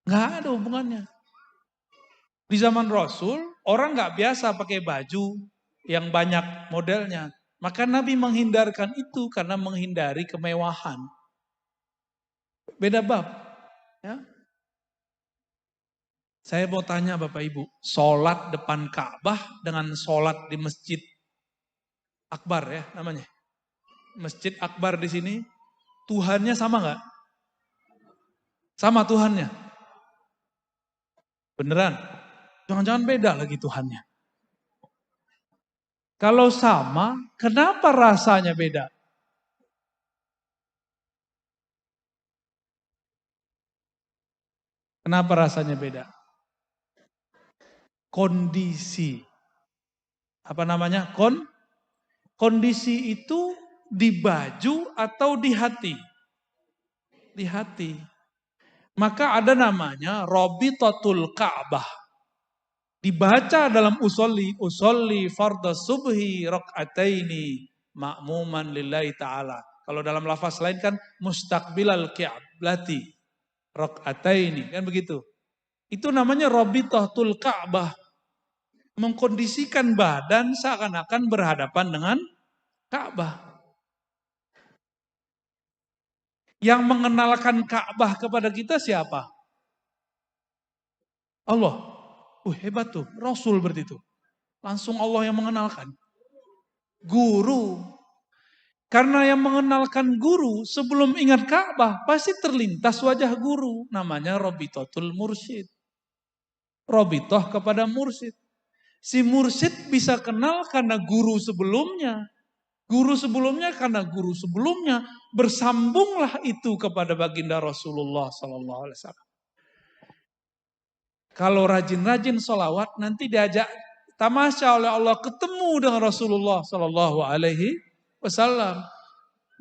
Nggak ada hubungannya. Di zaman Rasul, orang nggak biasa pakai baju yang banyak modelnya. Maka Nabi menghindarkan itu karena menghindari kemewahan. Beda bab. Ya. Saya mau tanya Bapak Ibu, sholat depan Ka'bah dengan sholat di Masjid Akbar ya namanya. Masjid Akbar di sini, Tuhannya sama nggak? Sama Tuhannya. Beneran? Jangan-jangan beda lagi Tuhannya. Kalau sama, kenapa rasanya beda? Kenapa rasanya beda? Kondisi. Apa namanya? Kondisi itu di baju atau di hati? Di hati. Maka ada namanya Robitatul Ka'bah. Dibaca dalam usolli fardhu subhi rak'ataini ma'muman lillahi ta'ala. Kalau dalam lafaz lain kan mustaqbilal qiblati rak'ataini, kan begitu. Itu namanya Robitatul Ka'bah. Mengkondisikan badan seakan-akan berhadapan dengan Ka'bah. Yang mengenalkan Ka'bah kepada kita siapa? Allah. Hebat tuh, Rasul berarti itu. Langsung Allah yang mengenalkan. Guru. Karena yang mengenalkan guru sebelum ingat Ka'bah pasti terlintas wajah guru. Namanya Robitatul Mursyid. Robitoh kepada mursyid. Si mursyid bisa kenal karena guru sebelumnya. Guru sebelumnya karena guru sebelumnya. Bersambunglah itu kepada baginda Rasulullah SAW. Kalau rajin-rajin sholawat nanti diajak tamasya oleh Allah ketemu dengan Rasulullah SAW.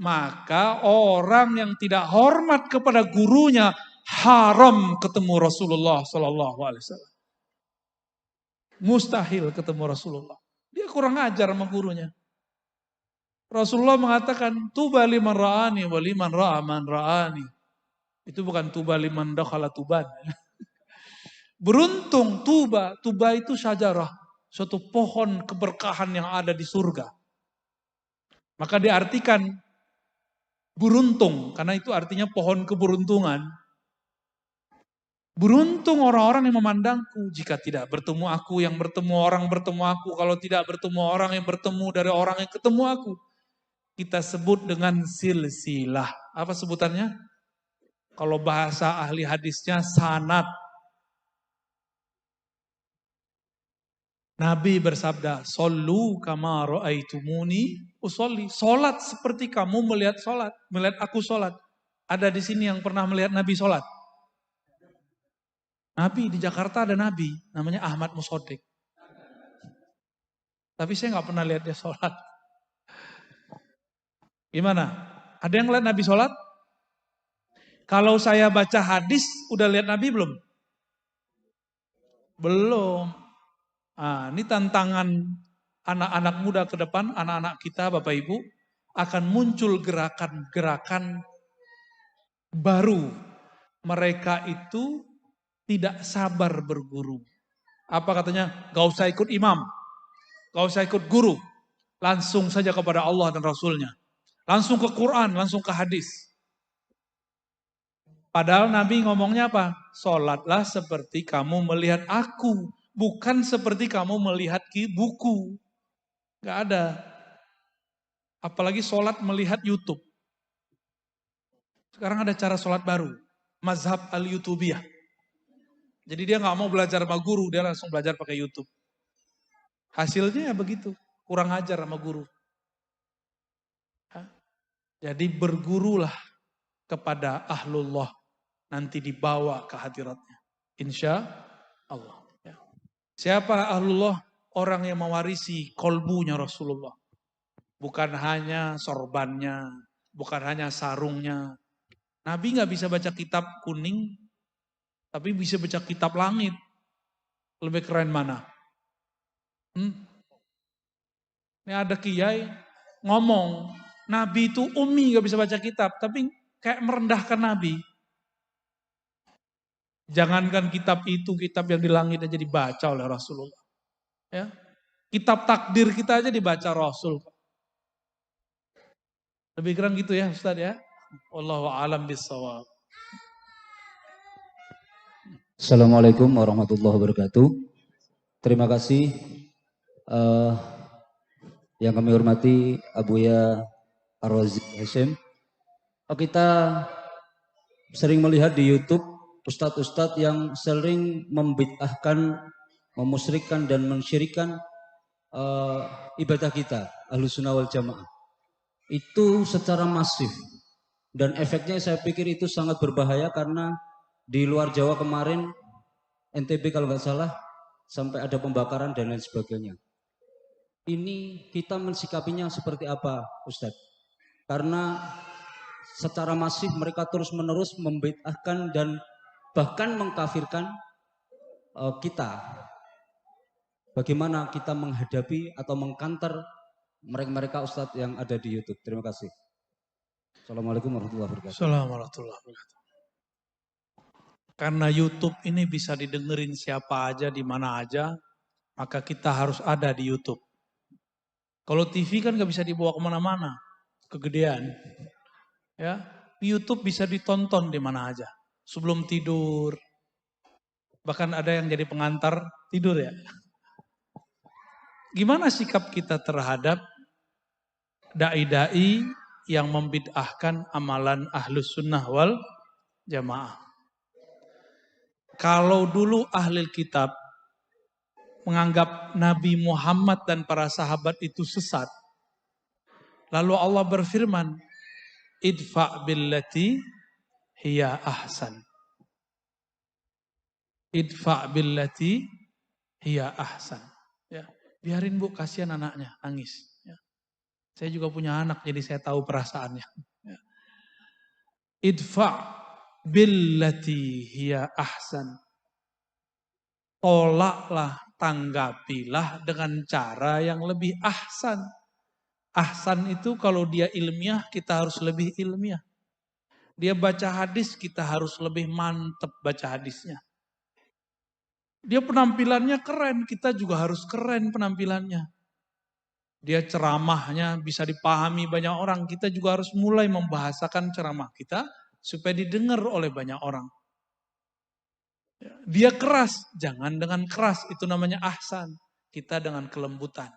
Maka orang yang tidak hormat kepada gurunya haram ketemu Rasulullah SAW. Mustahil ketemu Rasulullah. Dia kurang ajar sama gurunya. Rasulullah mengatakan tuba liman ra'ani wa liman ra'a man ra'ani. Itu bukan tuba liman dakhala tuban. Beruntung tuba itu syajarah, suatu pohon keberkahan yang ada di surga. Maka diartikan beruntung, karena itu artinya pohon keberuntungan. Beruntung orang-orang yang memandangku, jika tidak bertemu aku, yang bertemu orang bertemu aku, kalau tidak bertemu orang yang bertemu dari orang yang ketemu aku. Kita sebut dengan silsilah. Apa sebutannya? Kalau bahasa ahli hadisnya sanad. Nabi bersabda, "Shollu kama ra'aitumuni usolli." Salat seperti kamu melihat aku salat. Ada di sini yang pernah melihat Nabi salat? Nabi di Jakarta ada Nabi, namanya Ahmad Musodik. Tapi saya nggak pernah lihat dia salat. Gimana? Ada yang lihat Nabi salat? Kalau saya baca hadis, udah lihat Nabi belum? Belum. Nah, ini tantangan anak-anak muda ke depan, anak-anak kita Bapak Ibu, akan muncul gerakan-gerakan baru. Mereka itu tidak sabar berguru. Apa katanya? Gak usah ikut imam, gak usah ikut guru. Langsung saja kepada Allah dan Rasulnya. Langsung ke Quran, langsung ke hadis. Padahal Nabi ngomongnya apa? Sholatlah seperti kamu melihat aku. Bukan seperti kamu melihat buku. Gak ada. Apalagi sholat melihat YouTube. Sekarang ada cara sholat baru. Mazhab al-YouTubiyah. Jadi dia gak mau belajar sama guru, dia langsung belajar pakai YouTube. Hasilnya ya begitu. Kurang ajar sama guru. Jadi bergurulah kepada ahlullah. Nanti dibawa ke hadiratnya. Insya Allah. Siapa ahlullah? Orang yang mewarisi kolbunya Rasulullah. Bukan hanya sorbannya, bukan hanya sarungnya. Nabi gak bisa baca kitab kuning, tapi bisa baca kitab langit. Lebih keren mana? Ini ada kiai ngomong, Nabi itu ummi gak bisa baca kitab, tapi kayak merendahkan Nabi. Jangankan kitab itu, kitab yang di langit aja dibaca oleh Rasulullah. Ya. Kitab takdir kita aja dibaca Rasul. Lebih keren gitu ya Ustaz ya. Wallahu a'lam bishawab. Assalamualaikum warahmatullahi wabarakatuh. Terima kasih yang kami hormati Abuya Ar-Razi Hashim. Kita sering melihat di YouTube ustadz-ustadz yang sering membid'ahkan, memusyrikkan dan mensyirikan ibadah kita, Ahlus Sunnah wal Jamaah. Itu secara masif. Dan efeknya saya pikir itu sangat berbahaya karena di luar Jawa kemarin, NTB kalau nggak salah, sampai ada pembakaran dan lain sebagainya. Ini kita mensikapinya seperti apa, Ustadz? Karena secara masif mereka terus-menerus membid'ahkan dan bahkan mengkafirkan kita. Bagaimana kita menghadapi atau mengkanter mereka-mereka Ustadz yang ada di YouTube? Terima kasih. Assalamualaikum warahmatullahi wabarakatuh. Assalamualaikum warahmatullahi wabarakatuh. Karena YouTube ini bisa didengerin siapa aja, di mana aja, maka kita harus ada di YouTube. Kalau TV kan gak bisa dibawa kemana-mana, kegedean. Ya, YouTube bisa ditonton di mana aja, sebelum tidur. Bahkan ada yang jadi pengantar tidur ya. Gimana sikap kita terhadap dai-dai yang membid'ahkan amalan Ahlus Sunnah wal Jamaah? Kalau dulu ahli kitab menganggap Nabi Muhammad dan para sahabat itu sesat, lalu Allah berfirman, idfa' billati hiya ahsan. Idfa' billati hiya ahsan. Ya, biarin Bu, kasihan anaknya nangis. Ya. Saya juga punya anak, jadi saya tahu perasaannya. Ya. Idfa' billati hiya ahsan. Tolaklah, tanggapilah dengan cara yang lebih ahsan. Ahsan itu kalau dia ilmiah, kita harus lebih ilmiah. Dia baca hadis, kita harus lebih mantep baca hadisnya. Dia penampilannya keren, kita juga harus keren penampilannya. Dia ceramahnya bisa dipahami banyak orang, kita juga harus mulai membahasakan ceramah kita supaya didengar oleh banyak orang. Dia keras, jangan dengan keras, itu namanya ahsan. Kita dengan kelembutan.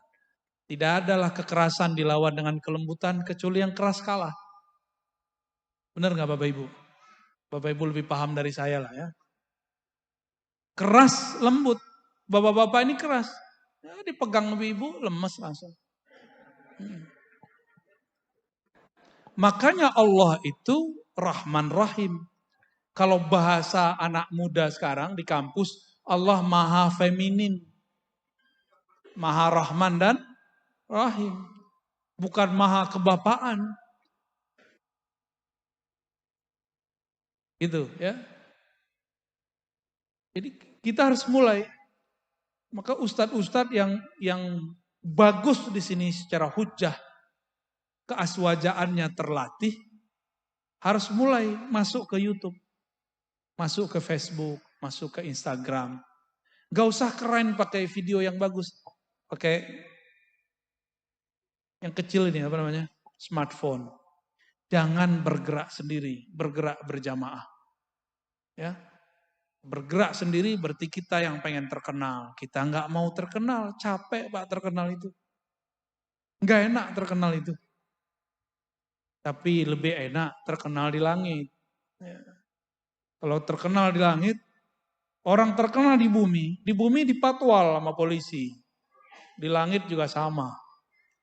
Tidak adalah kekerasan dilawan dengan kelembutan kecuali yang keras kalah. Benar nggak Bapak Ibu? Bapak Ibu lebih paham dari saya lah ya. Keras, lembut. Bapak-bapak ini keras. Ya, dipegang ibu lemes langsung. Makanya Allah itu Rahman Rahim. Kalau bahasa anak muda sekarang di kampus, Allah maha feminin. Maha Rahman dan Rahim. Bukan maha kebapaan. Gitu ya. Jadi kita harus mulai. Maka ustadz-ustadz yang bagus di sini secara hujjah, keaswajaannya terlatih, harus mulai masuk ke YouTube. Masuk ke Facebook, masuk ke Instagram. Gak usah keren pakai video yang bagus. Pakai yang kecil ini apa namanya? Smartphone. Jangan bergerak sendiri, bergerak berjamaah. Ya. Bergerak sendiri berarti kita yang pengen terkenal. Kita nggak mau terkenal, capek Pak terkenal itu. Nggak enak terkenal itu. Tapi lebih enak terkenal di langit. Ya. Kalau terkenal di langit, orang terkenal di bumi dipatwal sama polisi. Di langit juga sama.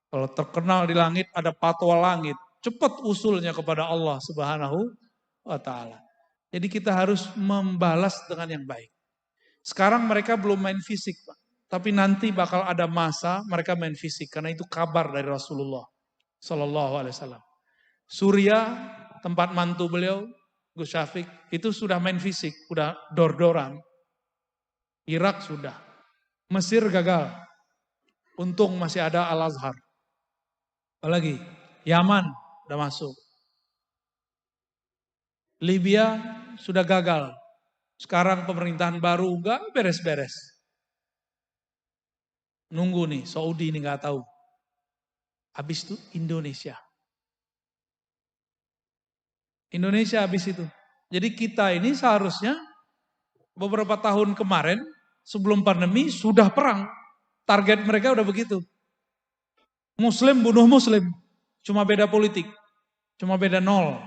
Kalau terkenal di langit ada patwal langit, cepat usulnya kepada Allah Subhanahu wa Ta'ala. Jadi kita harus membalas dengan yang baik. Sekarang mereka belum main fisik, Pak. Tapi nanti bakal ada masa mereka main fisik karena itu kabar dari Rasulullah Sallallahu Alaihi Wasallam. Surya, tempat mantu beliau, Gus Syafiq, itu sudah main fisik, udah dor-doran. Irak sudah. Mesir gagal. Untung masih ada Al-Azhar. Apalagi Yaman udah masuk. Libya sudah gagal. Sekarang pemerintahan baru nggak beres-beres. Nunggu nih, Saudi ini nggak tahu. Habis itu Indonesia. Indonesia habis itu. Jadi kita ini seharusnya beberapa tahun kemarin sebelum pandemi sudah perang. Target mereka udah begitu. Muslim bunuh Muslim. Cuma beda politik. Cuma beda 0.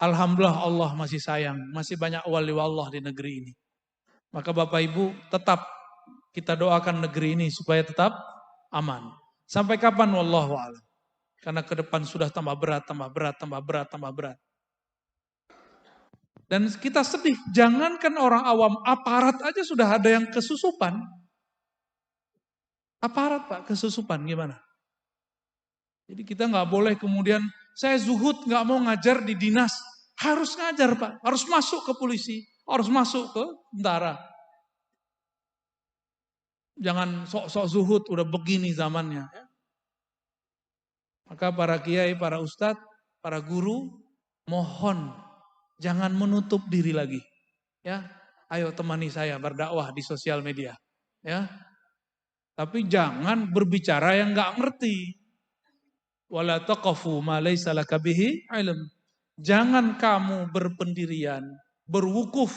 Alhamdulillah Allah masih sayang. Masih banyak wali Allah di negeri ini. Maka Bapak Ibu tetap kita doakan negeri ini supaya tetap aman. Sampai kapan wallahu a'lam. Karena ke depan sudah tambah berat, tambah berat, tambah berat, tambah berat. Dan kita sedih, jangankan orang awam, aparat aja sudah ada yang kesusupan. Aparat Pak, kesusupan gimana? Jadi kita nggak boleh kemudian, saya zuhud nggak mau ngajar di dinas. Harus ngajar Pak, harus masuk ke polisi, harus masuk ke tentara. Jangan sok-sok zuhud, udah begini zamannya. Maka para kiai, para ustadz, para guru, mohon jangan menutup diri lagi. Ya, ayo temani saya berdakwah di sosial media. Ya, tapi jangan berbicara yang nggak ngerti. Wala taqafu ma laysa laka bihi ilm. Jangan kamu berpendirian, berwukuf.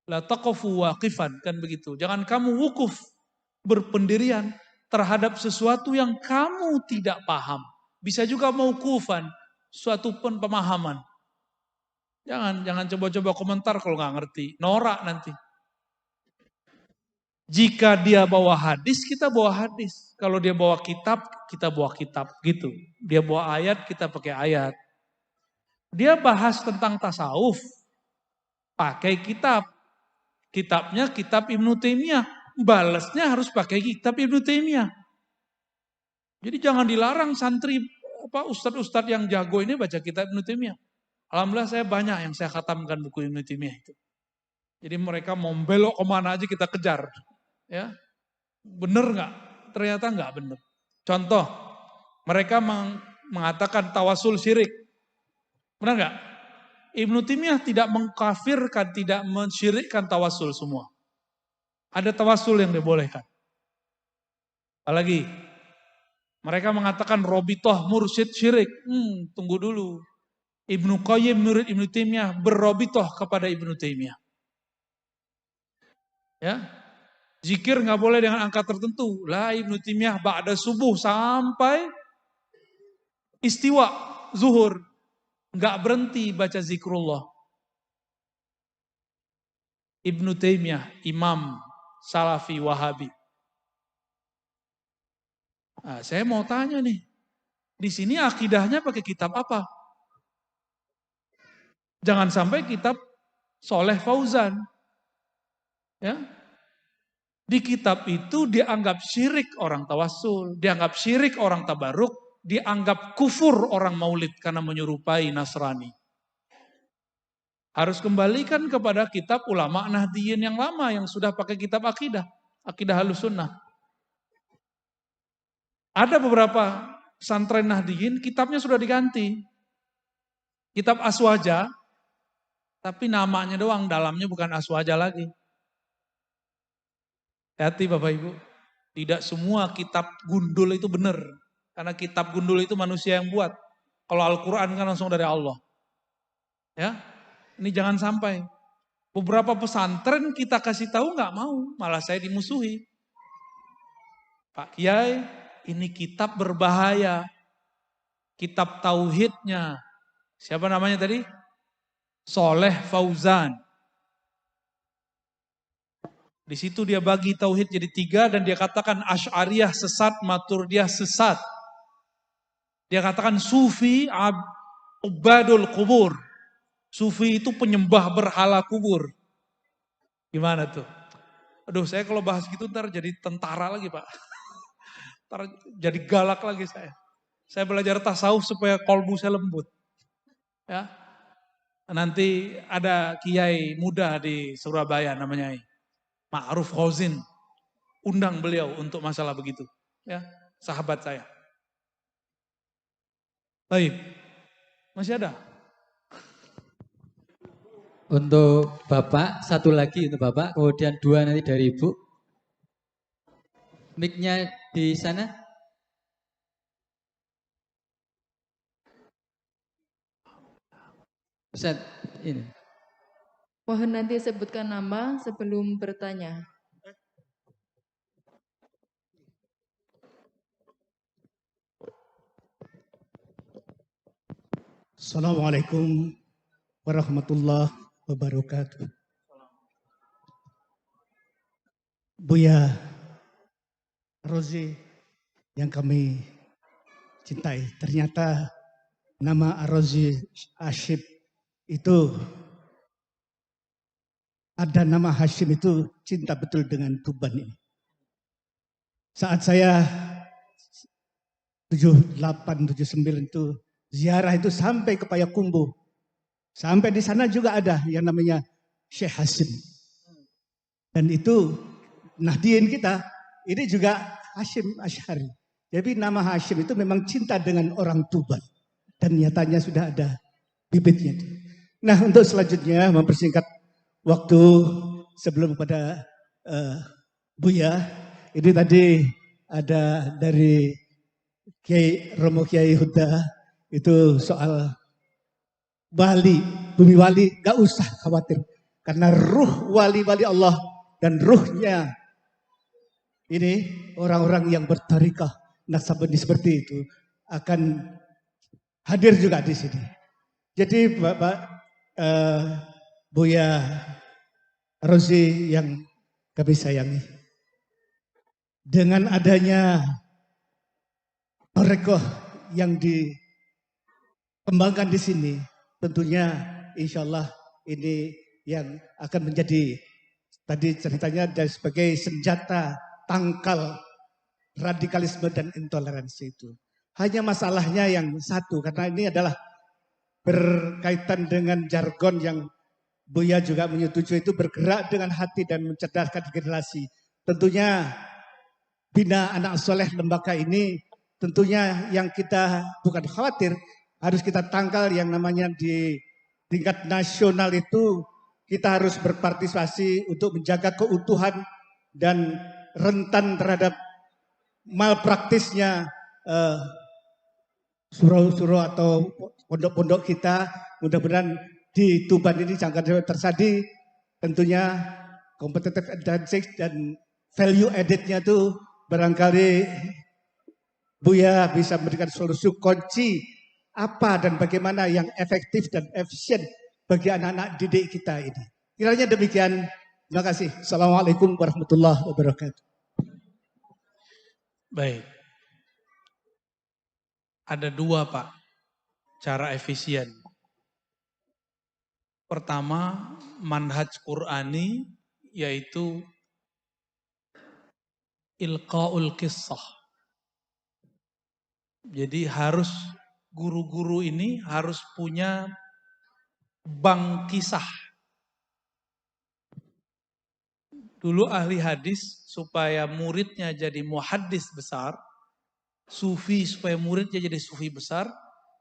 La taqafu waqifan, kan begitu. Jangan kamu wukuf, berpendirian terhadap sesuatu yang kamu tidak paham. Bisa juga mauqufan, suatu pemahaman. Jangan coba-coba komentar kalau nggak ngerti. Norak nanti. Jika dia bawa hadis, kita bawa hadis. Kalau dia bawa kitab, kita bawa kitab. Gitu. Dia bawa ayat, kita pakai ayat. Dia bahas tentang tasawuf, pakai kitab. Kitabnya kitab Ibnu Taimiyah. Balasnya harus pakai kitab Ibnu Taimiyah. Jadi jangan dilarang santri, ustadz-ustadz yang jago ini baca kitab Ibnu Taimiyah. Alhamdulillah saya banyak yang saya khatamkan buku Ibnu Taimiyah itu. Jadi mereka mau belok kemana aja kita kejar. Ya, bener nggak? Ternyata nggak bener. Contoh, mereka mengatakan tawasul syirik. Benar nggak? Ibnu Taimiyah tidak mengkafirkan, tidak mensyirikkan tawasul semua. Ada tawasul yang dibolehkan. Apalagi, mereka mengatakan robitoh mursyid syirik. Tunggu dulu. Ibnu Qayyim murid Ibnu Taimiyah berrobitoh kepada Ibnu Taimiyah. Ya, zikir nggak boleh dengan angka tertentu. Lah Ibnu Taimiyah ba'da subuh sampai istiwa zuhur nggak berhenti baca zikrullah. Ibnu Taimiyah imam Salafi Wahabi. Nah, saya mau tanya nih, di sini akidahnya pakai kitab apa? Jangan sampai kitab Soleh Fauzan. Ya. Di kitab itu dianggap syirik orang tawasul, dianggap syirik orang tabaruk, dianggap kufur orang maulid karena menyerupai Nasrani. Harus kembalikan kepada kitab ulama Nahdiyin yang lama yang sudah pakai kitab akidah, akidah Ahlussunnah. Ada beberapa pesantren Nahdiyin kitabnya sudah diganti. Kitab Aswaja, tapi namanya doang, dalamnya bukan Aswaja lagi. Hati Bapak Ibu, tidak semua kitab gundul itu benar. Karena kitab gundul itu manusia yang buat. Kalau Al-Quran kan langsung dari Allah. Ya, ini jangan sampai. Beberapa pesantren kita kasih tahu nggak mau, malah saya dimusuhi. Pak Kiai, ini kitab berbahaya. Kitab tauhidnya. Siapa namanya tadi? Soleh Fauzan. Di situ dia bagi tauhid jadi 3 dan dia katakan Asy'ariyah sesat, Maturidiyah sesat. Dia katakan Sufi ubadul kubur. Sufi itu penyembah berhala kubur. Gimana tuh? Aduh, saya kalau bahas gitu ntar jadi tentara lagi Pak. Ntar jadi galak lagi saya. Saya belajar tasawuf supaya kolbu saya lembut. Ya. Nanti ada kiai muda di Surabaya namanya Ma'ruf Khozin. undang beliau untuk masalah begitu. Ya, sahabat saya. Baik, masih ada? Untuk Bapak, satu lagi untuk Bapak, kemudian 2 nanti dari Ibu. Mic-nya di sana. Ustaz, ini. Mohon nanti sebutkan nama sebelum bertanya. Assalamualaikum warahmatullahi wabarakatuh. Buya Rozi yang kami cintai, ternyata nama Rozi Hashim itu, ada nama Hashim itu cinta betul dengan Tuban ini. Saat saya 78, 79 itu ziarah itu sampai ke Payakumbuh. Sampai di sana juga ada yang namanya Syekh Hashim. Dan itu Nahdien kita, ini juga Hashim Asy'ari. Jadi nama Hashim itu memang cinta dengan orang Tuban. Dan nyatanya sudah ada bibitnya. Nah, untuk selanjutnya mempersingkat waktu sebelum pada Buya, ini tadi ada dari Kiai Romo Kiai Huda, itu soal wali, bumi wali, gak usah khawatir. Karena ruh wali-wali Allah dan ruhnya ini orang-orang yang bertarikah Naksabandi seperti itu akan hadir juga di sini. Jadi Bapak Buya Rozi yang kami sayangi, dengan adanya mereka yang dikembangkan di sini, tentunya insya Allah ini yang akan menjadi, tadi ceritanya dan sebagai senjata tangkal radikalisme dan intoleransi itu. Hanya masalahnya yang satu, karena ini adalah berkaitan dengan jargon yang Buya juga menyetujui, itu bergerak dengan hati dan mencerdaskan generasi. Tentunya bina anak soleh lembaga ini, tentunya yang kita bukan khawatir, harus kita tangkal yang namanya di tingkat nasional itu, kita harus berpartisipasi untuk menjaga keutuhan dan rentan terhadap malpraktisnya surau-surau atau pondok-pondok kita. Mudah-mudahan di Tuban ini jangan terjadi, tentunya competitive advantage dan value added-nya itu barangkali Buya bisa memberikan solusi kunci apa dan bagaimana yang efektif dan efisien bagi anak-anak didik kita ini. Kiranya demikian. Terima kasih. Assalamualaikum warahmatullahi wabarakatuh. Baik. Ada 2 Pak, cara efisien. Pertama, manhaj Qur'ani, yaitu ilqaul qissah. Jadi harus guru-guru ini harus punya bank kisah. Dulu ahli hadis supaya muridnya jadi muhaddis besar, sufi supaya muridnya jadi sufi besar,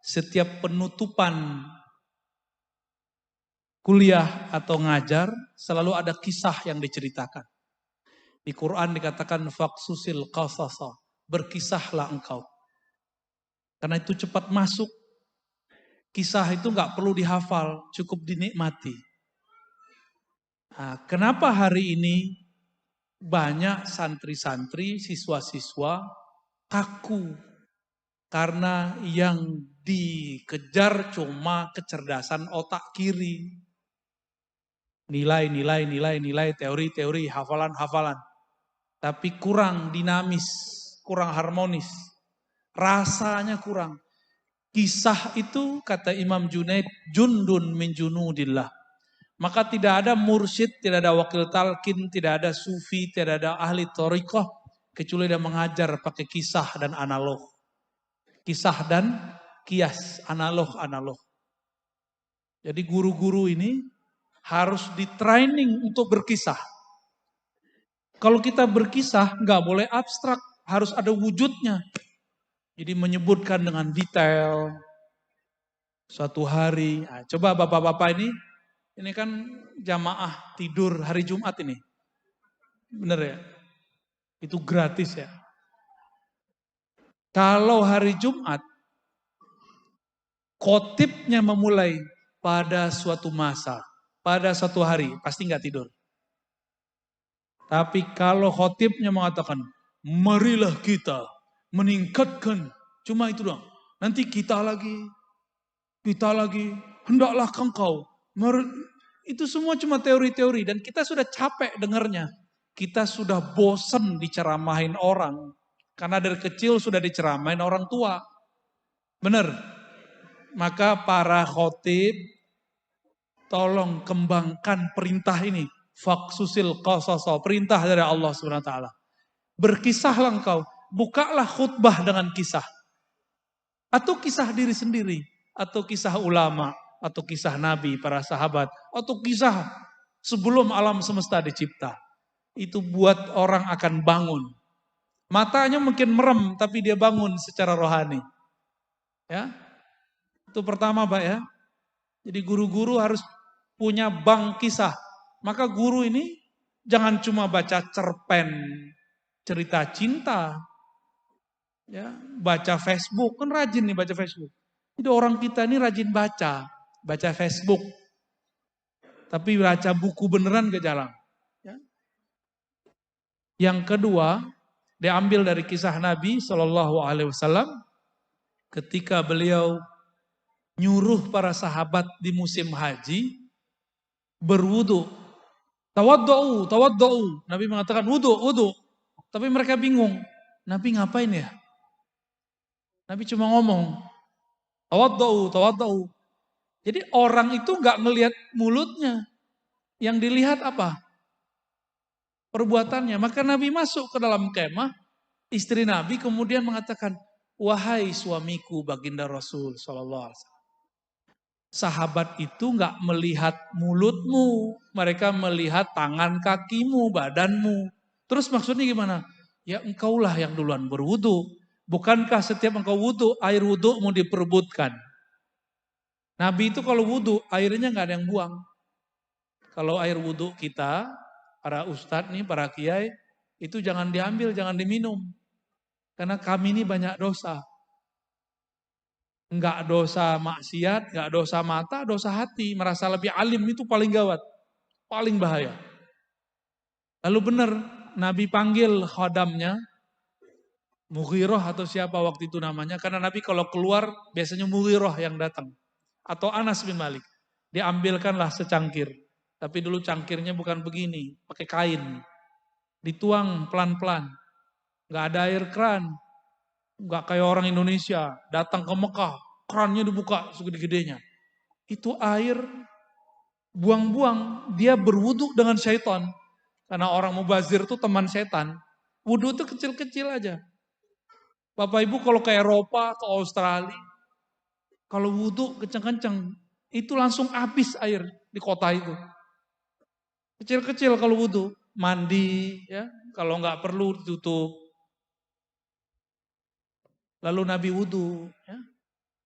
setiap penutupan kuliah atau ngajar selalu ada kisah yang diceritakan. Di Quran dikatakan faqsusil qasasa, berkisahlah engkau. Karena itu cepat masuk. Kisah itu nggak perlu dihafal, cukup dinikmati. Nah, kenapa hari ini banyak santri-santri, siswa-siswa kaku? Karena yang dikejar cuma kecerdasan otak kiri. Nilai, teori, hafalan. Tapi kurang dinamis, kurang harmonis. Rasanya kurang. Kisah itu kata Imam Junaid, jundun min junudillah. Maka tidak ada mursyid, tidak ada wakil talqin, tidak ada sufi, tidak ada ahli thariqah, kecuali dia mengajar pakai kisah dan analog. Kisah dan kias, analog. Jadi guru-guru ini harus di training untuk berkisah. Kalau kita berkisah nggak boleh abstrak, harus ada wujudnya. Jadi menyebutkan dengan detail suatu hari. Nah, coba bapak-bapak ini kan jamaah tidur hari Jumat ini. Bener ya? Itu gratis ya. Kalau hari Jumat, khotibnya memulai pada suatu masa, pada suatu hari, pasti nggak tidur. Tapi kalau khotibnya mengatakan, marilah kita meningkatkan, cuma itu doang. Nanti kita lagi, hendaklah engkau. Itu semua cuma teori-teori dan kita sudah capek dengarnya. Kita sudah bosen diceramahin orang. Karena dari kecil sudah diceramahin orang tua. Benar. Maka para khotib, tolong kembangkan perintah ini. Faksusil qasaso, perintah dari Allah SWT. Berkisahlah engkau, bukalah khutbah dengan kisah. Atau kisah diri sendiri, atau kisah ulama, atau kisah nabi, para sahabat, atau kisah sebelum alam semesta dicipta. Itu buat orang akan bangun. Matanya mungkin merem, tapi dia bangun secara rohani. Ya, itu pertama Pak ya. Jadi guru-guru harus punya bank kisah. Maka guru ini jangan cuma baca cerpen cerita cinta, ya, baca Facebook, kan rajin nih baca Facebook. Jadi orang kita ini rajin baca Facebook. Tapi baca buku beneran gak jalan. Ya. Yang kedua, diambil dari kisah Nabi SAW ketika beliau nyuruh para sahabat di musim haji berwudu. Tawaddu'u. Nabi mengatakan wudu. Tapi mereka bingung. Nabi ngapain ya? Nabi cuma ngomong, tawaddu'u. Jadi orang itu nggak ngelihat mulutnya. Yang dilihat apa? Perbuatannya. Maka Nabi masuk ke dalam kemah, istri Nabi kemudian mengatakan, wahai suamiku baginda Rasul sallallahu alaihi wasallam. Sahabat itu nggak melihat mulutmu, mereka melihat tangan kakimu, badanmu. Terus maksudnya gimana? Ya engkaulah yang duluan berwudu. Bukankah setiap engkau wudu, air wudu mau diperebutkan? Nabi itu kalau wudu, airnya nggak ada yang buang. Kalau air wudu kita, para ustadz nih, para kiai, itu jangan diambil, jangan diminum. Karena kami ini banyak dosa. Enggak dosa maksiat, enggak dosa mata, dosa hati. Merasa lebih alim itu paling gawat. Paling bahaya. Lalu benar, Nabi panggil khodamnya, Mughirah atau siapa waktu itu namanya. Karena Nabi kalau keluar biasanya Mughirah yang datang. Atau Anas bin Malik. Diambilkanlah secangkir. Tapi dulu cangkirnya bukan begini, pakai kain. Dituang pelan-pelan. Enggak ada air keran. Enggak kayak orang Indonesia, datang ke Mekah, kerannya dibuka segede-gedenya. Itu air buang-buang, dia berwudu dengan syaitan. Karena orang mubazir itu teman setan. Wudu itu kecil-kecil aja. Bapak Ibu kalau ke Eropa, ke Australia, kalau wudu kenceng-kenceng, itu langsung habis air di kota itu. Kecil-kecil kalau wudu, mandi, ya, kalau nggak perlu ditutup. Lalu Nabi wudu, ya.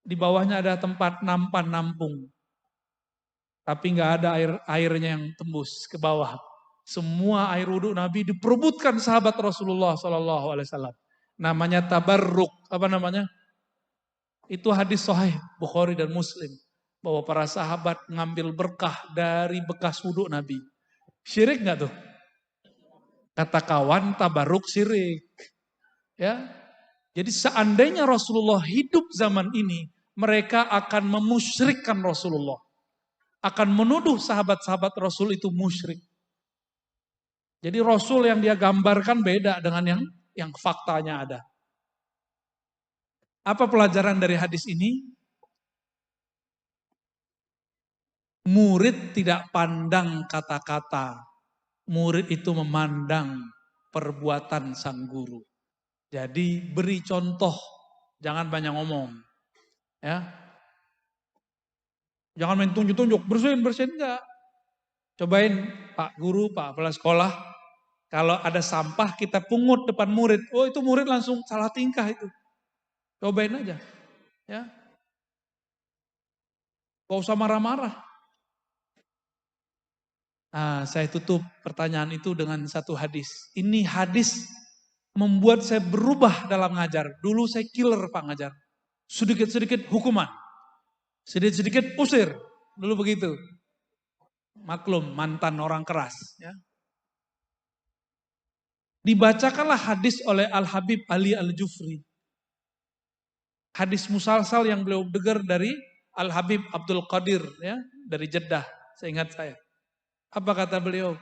Di bawahnya ada tempat nampan nampung. Tapi nggak ada airnya yang tembus ke bawah. Semua air wudu Nabi diperebutkan sahabat Rasulullah SAW. Namanya tabarruk. Apa namanya? Itu hadis sahih Bukhari dan Muslim. Bahwa para sahabat ngambil berkah dari bekas wudu Nabi. Syirik nggak tuh? Kata kawan tabarruk syirik. Ya. Jadi seandainya Rasulullah hidup zaman ini, mereka akan memusyrikkan Rasulullah. Akan menuduh sahabat-sahabat Rasul itu musyrik. Jadi Rasul yang dia gambarkan beda dengan yang faktanya ada. Apa pelajaran dari hadis ini? Murid tidak pandang kata-kata. Murid itu memandang perbuatan sang guru. Jadi beri contoh, jangan banyak ngomong. Ya. Jangan main tunjuk-tunjuk, bersihin enggak. Cobain Pak Guru, Pak Kepala Sekolah, Kalau ada sampah kita pungut depan murid, oh itu murid langsung salah tingkah itu. Cobain aja, ya. Gak usah marah-marah. Nah, saya tutup pertanyaan itu dengan satu hadis. Ini hadis membuat saya berubah dalam ngajar. Dulu saya killer Pak ngajar. Sedikit-sedikit hukuman. Sedikit-sedikit usir. Dulu begitu. Maklum, mantan orang keras. Ya. Dibacakanlah hadis oleh Al-Habib Ali Al-Jufri. Hadis musalsal yang beliau dengar dari Al-Habib Abdul Qadir. Ya, dari Jeddah, seingat saya. Apa kata beliau?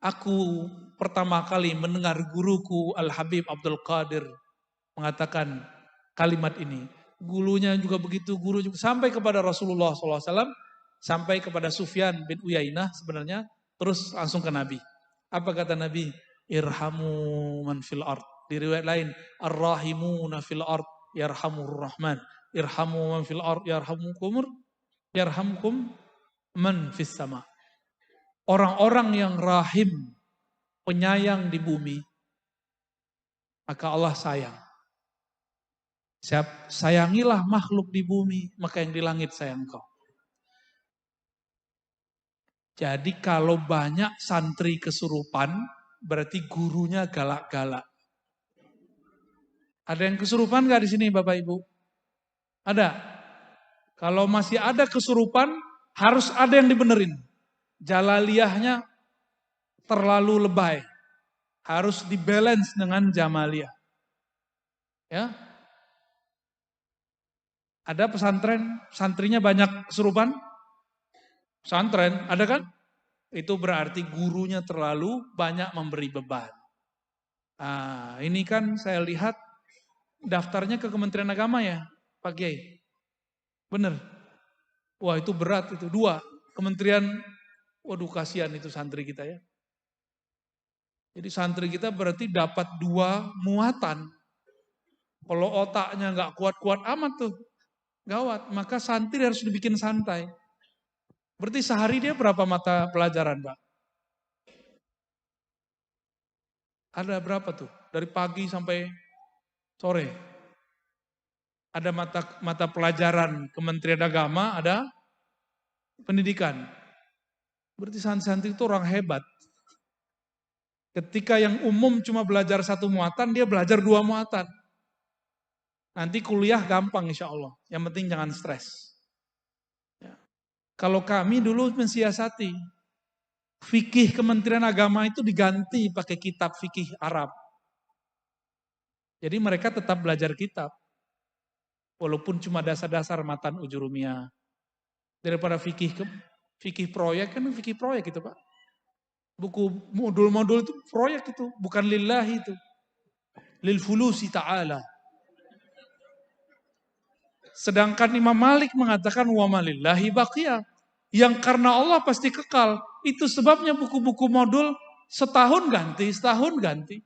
Aku pertama kali mendengar guruku Al-Habib Abdul Qadir mengatakan kalimat ini. Gurunya juga begitu, guru juga sampai kepada Rasulullah SAW, sampai kepada Sufyan bin Uyainah sebenarnya, terus langsung ke Nabi. Apa kata Nabi? Irhamu man fil ard. Di riwayat lain, Ar-rahimuna fil ard yarhamur rahman. Irhamu man fil ard yarhamkum man fis sama. Orang-orang yang rahim, penyayang di bumi, maka Allah sayang. Sayangilah makhluk di bumi, maka yang di langit sayang kau. Jadi kalau banyak santri kesurupan, berarti gurunya galak-galak. Ada yang kesurupan gak di sini Bapak Ibu? Ada. Kalau masih ada kesurupan, harus ada yang dibenerin. Jalaliyahnya terlalu lebay. Harus dibalance dengan jamaliyah. Ya. Ada pesantren, santrinya banyak kesurupan? Pesantren, ada kan? Itu berarti gurunya terlalu banyak memberi beban. Nah, ini kan saya lihat daftarnya ke Kementerian Agama ya, Pak Kiai. Bener. Wah itu berat itu. 2, Kementerian, waduh kasihan itu santri kita ya. Jadi santri kita berarti dapat 2 muatan. Kalau otaknya nggak kuat-kuat amat tuh, gawat. Maka santri harus dibikin santai. Berarti sehari dia berapa mata pelajaran, Pak? Ada berapa tuh? Dari pagi sampai sore. Ada mata pelajaran Kementerian Agama, ada pendidikan. Berarti santri-santri itu orang hebat. Ketika yang umum cuma belajar 1 muatan, dia belajar 2 muatan. Nanti kuliah gampang insya Allah. Yang penting jangan stres. Ya. Kalau kami dulu mensiasati, fikih Kementerian Agama itu diganti pakai kitab fikih Arab. Jadi mereka tetap belajar kitab. Walaupun cuma dasar-dasar matan ujurumiyah. Daripada fikih proyek, kan fikih proyek itu Pak. Buku modul-modul itu proyek itu, bukan lillahi itu. Lil fulusi ta'ala. Sedangkan Imam Malik mengatakan wa malillahi baqiyah. Yang karena Allah pasti kekal. Itu sebabnya buku-buku modul setahun ganti.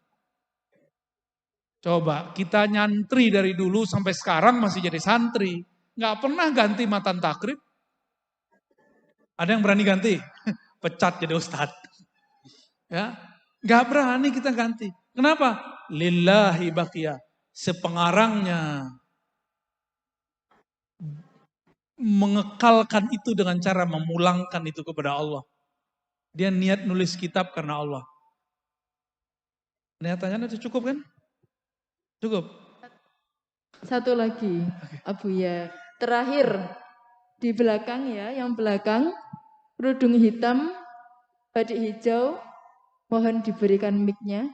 Coba kita nyantri dari dulu sampai sekarang masih jadi santri. Nggak pernah ganti matan takrib. Ada yang berani ganti? Pecat jadi ustadz. Ya, nggak berani kita ganti. Kenapa? Lillahi baqiyah. Sepengarangnya mengekalkan itu dengan cara memulangkan itu kepada Allah. Dia niat nulis kitab karena Allah. Niatannya itu cukup kan? Cukup. Satu lagi, Abu ya. Terakhir, di belakang ya, yang belakang, kerudung hitam, badik hijau, mohon diberikan mic-nya.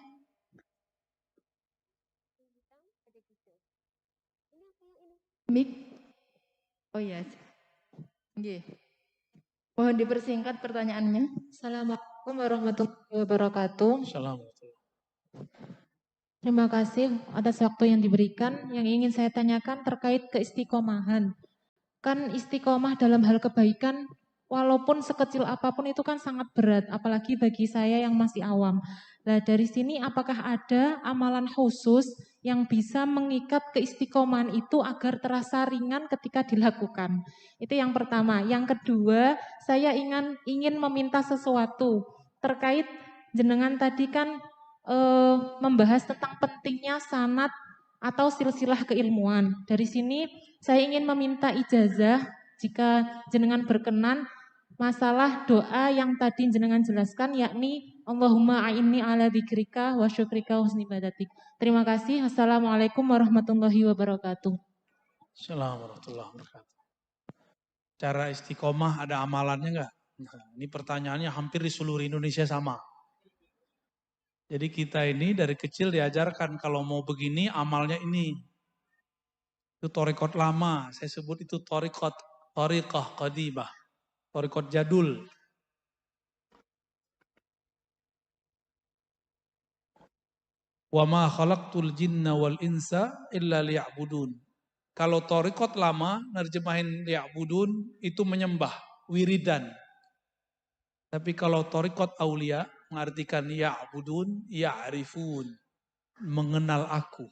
Mic. Oh iya. Nggih. Mohon dipersingkat pertanyaannya. Assalamualaikum warahmatullahi wabarakatuh. Assalamualaikum. Terima kasih atas waktu yang diberikan. Yang ingin saya tanyakan terkait keistiqomahan. Kan istiqomah dalam hal kebaikan, walaupun sekecil apapun itu kan sangat berat, apalagi bagi saya yang masih awam. Nah dari sini apakah ada amalan khusus yang bisa mengikat keistiqomahan itu agar terasa ringan ketika dilakukan? Itu yang pertama. Yang kedua, saya ingin meminta sesuatu terkait jenengan tadi kan membahas tentang pentingnya sanad atau silsilah keilmuan. Dari sini saya ingin meminta ijazah jika jenengan berkenan masalah doa yang tadi jenengan jelaskan, yakni Allahumma a'inni ala dzikrika wa syukrika wa husni ibadatik. Terima kasih. Assalamualaikum warahmatullahi wabarakatuh. Assalamualaikum warahmatullahi wabarakatuh. Cara istiqomah ada amalannya enggak? Nah, ini pertanyaannya hampir di seluruh Indonesia sama. Jadi kita ini dari kecil diajarkan kalau mau begini amalnya ini. Itu thariqat lama, saya sebut itu thariqah qadimah, thariqat jadul. Wa ma khalaqtul jinna wal insa illa liya'budun. Kalau thariqat lama, nerjemahin liya'budun itu menyembah, wiridan. Tapi kalau thariqat aulia mengartikan ya'budun, ya'rifun, mengenal aku.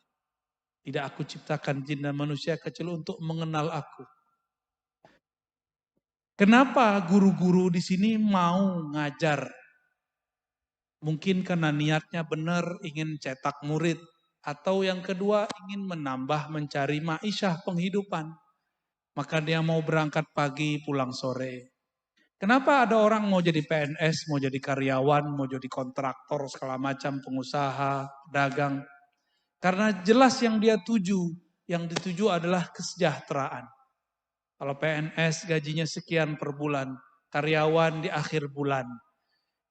Tidak aku ciptakan jin dan manusia kecuali untuk mengenal aku. Kenapa guru-guru di sini mau ngajar? Mungkin karena niatnya benar ingin cetak murid. Atau yang kedua ingin menambah mencari ma'isyah penghidupan. Maka dia mau berangkat pagi pulang sore. Kenapa ada orang mau jadi PNS, mau jadi karyawan, mau jadi kontraktor, segala macam, pengusaha, dagang. Karena jelas yang dia tuju, yang dituju adalah kesejahteraan. Kalau PNS gajinya sekian per bulan, karyawan di akhir bulan.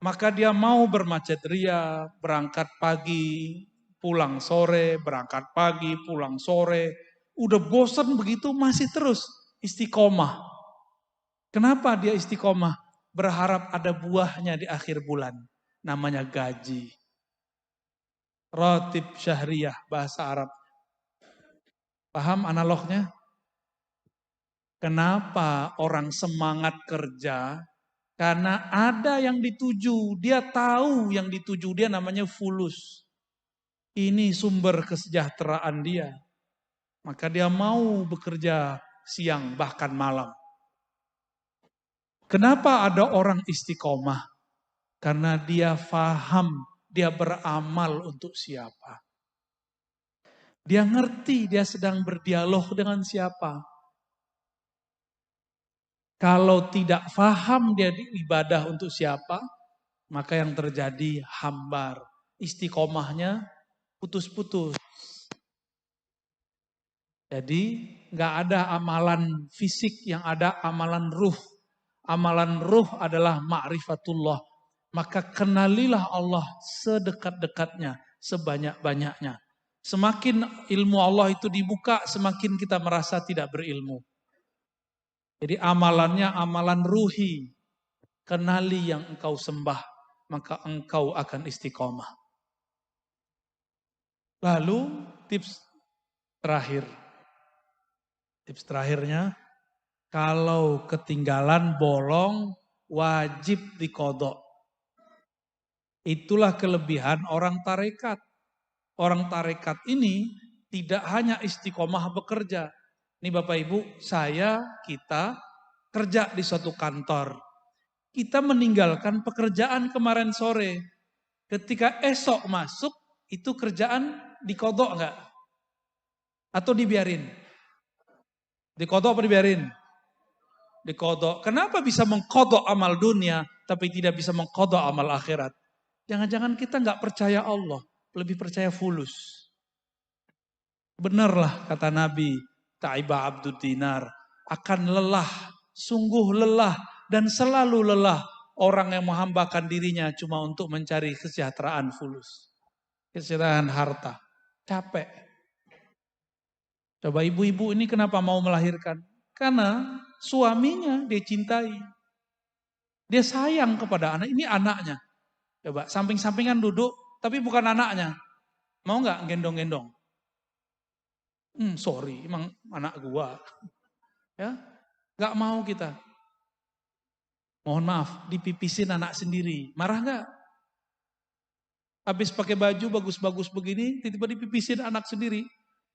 Maka dia mau bermacet ria, berangkat pagi, pulang sore, berangkat pagi, pulang sore. Udah bosan begitu masih terus istiqomah. Kenapa dia istiqomah? Berharap ada buahnya di akhir bulan. Namanya gaji. Ratib syahriyah, bahasa Arab. Paham analognya? Kenapa orang semangat kerja? Karena ada yang dituju. Dia tahu yang dituju dia namanya fulus. Ini sumber kesejahteraan dia. Maka dia mau bekerja siang bahkan malam. Kenapa ada orang istiqomah? Karena dia faham, dia beramal untuk siapa. Dia ngerti dia sedang berdialog dengan siapa. Kalau tidak faham dia ibadah untuk siapa, maka yang terjadi hambar. Istiqomahnya putus-putus. Jadi nggak ada amalan fisik, yang ada amalan ruh. Amalan ruh adalah ma'rifatullah. Maka kenalilah Allah sedekat-dekatnya, sebanyak-banyaknya. Semakin ilmu Allah itu dibuka, semakin kita merasa tidak berilmu. Jadi amalannya amalan ruhi. Kenali yang engkau sembah, maka engkau akan istiqomah. Lalu tips terakhir. Tips terakhirnya, kalau ketinggalan bolong, wajib dikodok. Itulah kelebihan orang tarekat. Orang tarekat ini tidak hanya istiqomah bekerja. Ini Bapak Ibu, kita kerja di suatu kantor. Kita meninggalkan pekerjaan kemarin sore. Ketika esok masuk, itu kerjaan dikodok enggak? Atau dibiarin? Dikodok apa dibiarin? Dikodok. Kenapa bisa mengkodok amal dunia, tapi tidak bisa mengkodok amal akhirat? Jangan-jangan kita nggak percaya Allah, lebih percaya fulus. Benarlah kata Nabi, Ta'iba Abdud Dinar, akan lelah, sungguh lelah, dan selalu lelah orang yang menghambakan dirinya cuma untuk mencari kesejahteraan fulus. Kesejahteraan harta. Capek. Coba ibu-ibu ini kenapa mau melahirkan? Karena suaminya dia cintai. Dia sayang kepada anak, ini anaknya. Coba samping-sampingan duduk, tapi bukan anaknya. Mau nggak gendong-gendong? Sorry, emang anak gua. Ya, nggak mau kita. Mohon maaf, dipipisin anak sendiri. Marah nggak? Habis pakai baju bagus-bagus begini, tiba-tiba dipipisin anak sendiri.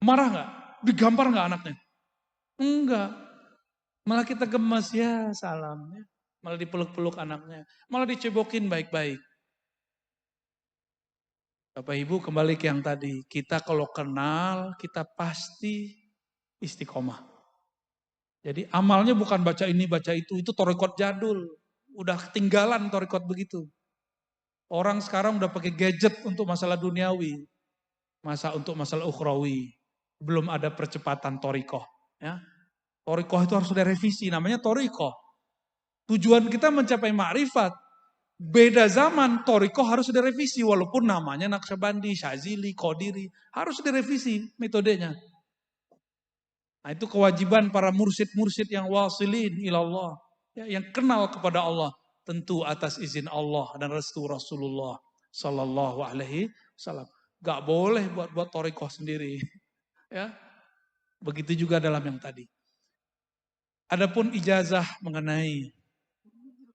Marah nggak? Digampar nggak anaknya? Enggak. Malah kita gemes, ya salam. Ya. Malah dipeluk-peluk anaknya. Malah dicebokin baik-baik. Bapak Ibu kembali ke yang tadi. Kita kalau kenal, kita pasti istiqomah. Jadi amalnya bukan baca ini, baca itu thariqat jadul. Udah ketinggalan thariqat begitu. Orang sekarang udah pakai gadget untuk masalah duniawi. Untuk masalah ukhrawi. Belum ada percepatan thariqah. Ya. Thariqah itu harus ada revisi, namanya thariqah. Tujuan kita mencapai ma'rifat. Beda zaman, thariqah harus ada revisi. Walaupun namanya Naqsyabandi, Syazili, Qadiri. Harus direvisi metodenya. Nah itu kewajiban para mursyid-mursyid yang wasilin ilallah. Ya, yang kenal kepada Allah. Tentu atas izin Allah dan restu Rasulullah Sallallahu Alaihi Wasallam. Gak boleh buat thariqah sendiri. Ya, begitu juga dalam yang tadi. Adapun ijazah mengenai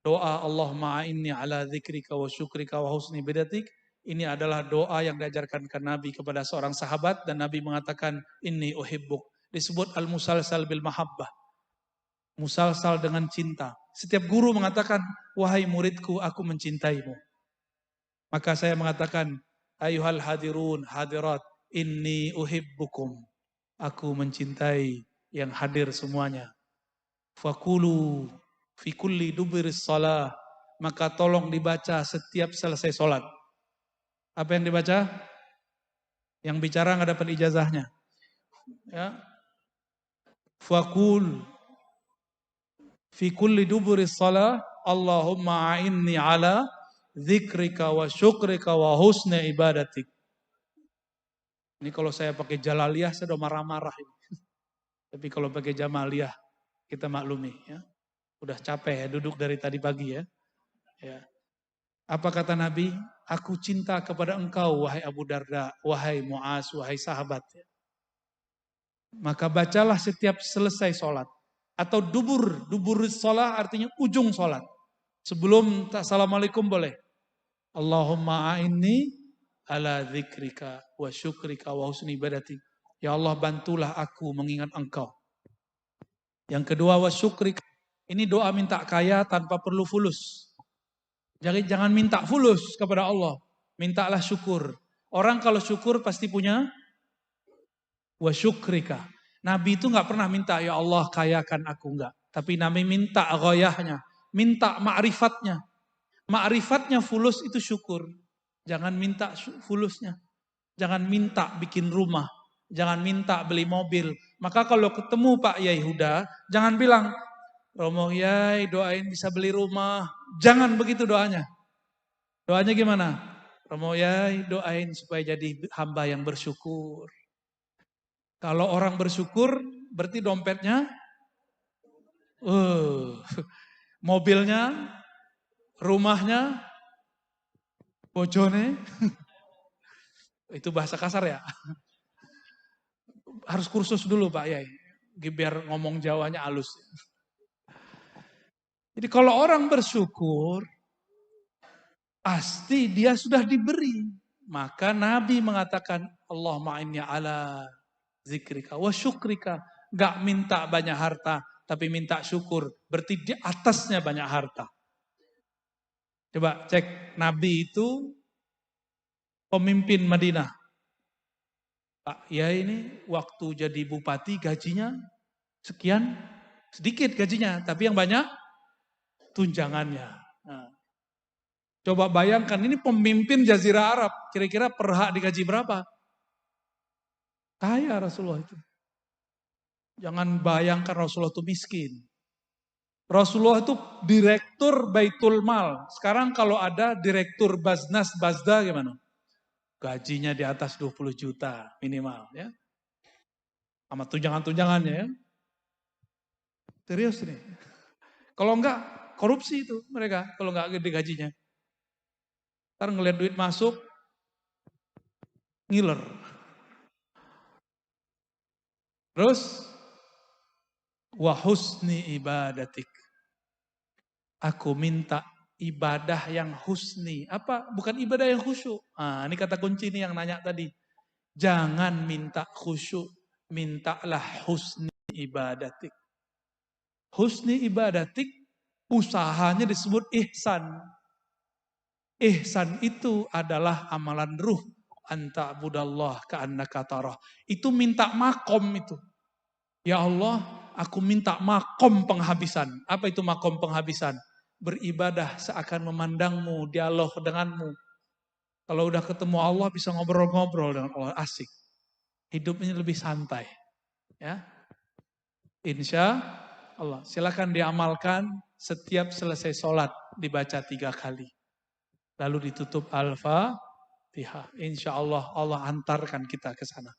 doa Allahumma a'inni ala dzikrika wa syukrika wa husni ibadatik. Ini adalah doa yang diajarkan ke Nabi kepada seorang sahabat dan Nabi mengatakan inni uhibbuk. Disebut al-musalsal bil mahabbah. Musalsal dengan cinta. Setiap guru mengatakan, wahai muridku aku mencintaimu. Maka saya mengatakan, ayuhal hadirun hadirat inni uhibbukum. Aku mencintai yang hadir semuanya. Fakulu fi kulli dubiris salah. Maka tolong dibaca setiap selesai sholat. Apa yang dibaca? Yang bicara nggak dapat ijazahnya. Ya. Fakul fi kulli duburis salah. Allahumma a'inni ala dzikrika wa syukrika wa husni ibadatik. Ini kalau saya pakai jalaliyah saya udah marah-marah ini. Tapi kalau pakai jamaliyah kita maklumi ya. Udah capek ya duduk dari tadi pagi ya. Ya. Apa kata Nabi? Aku cinta kepada engkau wahai Abu Darda, wahai Mu'az, wahai sahabat. Ya. Maka bacalah setiap selesai sholat. Atau dubur sholat artinya ujung sholat. Sebelum assalamualaikum boleh. Allahumma a'inni ala dzikrika wa syukrika wa husni ibadatik. Ya Allah bantulah aku mengingat engkau. Yang kedua wa syukrika. Ini doa minta kaya tanpa perlu fulus. Jadi jangan minta fulus kepada Allah. Mintalah syukur. Orang kalau syukur pasti punya wa syukrika. Nabi itu nggak pernah minta ya Allah kayakan aku enggak. Tapi Nabi minta ghayahnya. Minta ma'rifatnya. Ma'rifatnya fulus itu syukur. Jangan minta fulusnya. Jangan minta bikin rumah. Jangan minta beli mobil. Maka kalau ketemu Pak Yai Huda, jangan bilang, Romo Yai doain bisa beli rumah. Jangan begitu doanya. Doanya gimana? Romo Yai doain supaya jadi hamba yang bersyukur. Kalau orang bersyukur berarti dompetnya, mobilnya, rumahnya, bojone. Itu bahasa kasar ya. Harus kursus dulu Pak Yai. Biar ngomong Jawanya halus. Jadi kalau orang bersyukur, pasti dia sudah diberi. Maka Nabi mengatakan, Allahumma inni ala zikrika wa syukrika. Gak minta banyak harta, tapi minta syukur. Berarti di atasnya banyak harta. Coba cek, Nabi itu pemimpin Madinah. Pak Yai ini waktu jadi bupati gajinya sekian, sedikit gajinya. Tapi yang banyak tunjangannya. Nah, coba bayangkan ini pemimpin Jazirah Arab. Kira-kira per hak digaji berapa? Kaya Rasulullah itu. Jangan bayangkan Rasulullah itu miskin. Rasulullah itu direktur Baitul Mal. Sekarang kalau ada direktur Baznas Bazda gimana? Gajinya di atas 20 juta minimal ya. Sama tunjangan-tunjangannya ya. Serius nih. Kalau enggak korupsi itu mereka kalau enggak gede gajinya. Ntar ngeliat duit masuk ngiler. Terus wa husni ibadatik. Aku minta ibadah yang husni. Apa? Bukan ibadah yang khusyuk. Nah, ini kata kunci nih yang nanya tadi. Jangan minta khusyuk, mintalah husni ibadatik. Husni ibadatik usahanya disebut ihsan. Ihsan itu adalah amalan ruh. anta budallah ka'annaka tarah. Itu minta makom itu. Ya Allah, aku minta makom penghabisan. Apa itu makom penghabisan? Beribadah seakan memandangmu, dialog denganmu. Kalau udah ketemu Allah bisa ngobrol-ngobrol dengan Allah, asik. Hidupnya lebih santai. Ya, insya Allah. Silakan diamalkan setiap selesai sholat dibaca 3 kali. Lalu ditutup Al-Fatihah. Insya Allah Allah antarkan kita ke sana.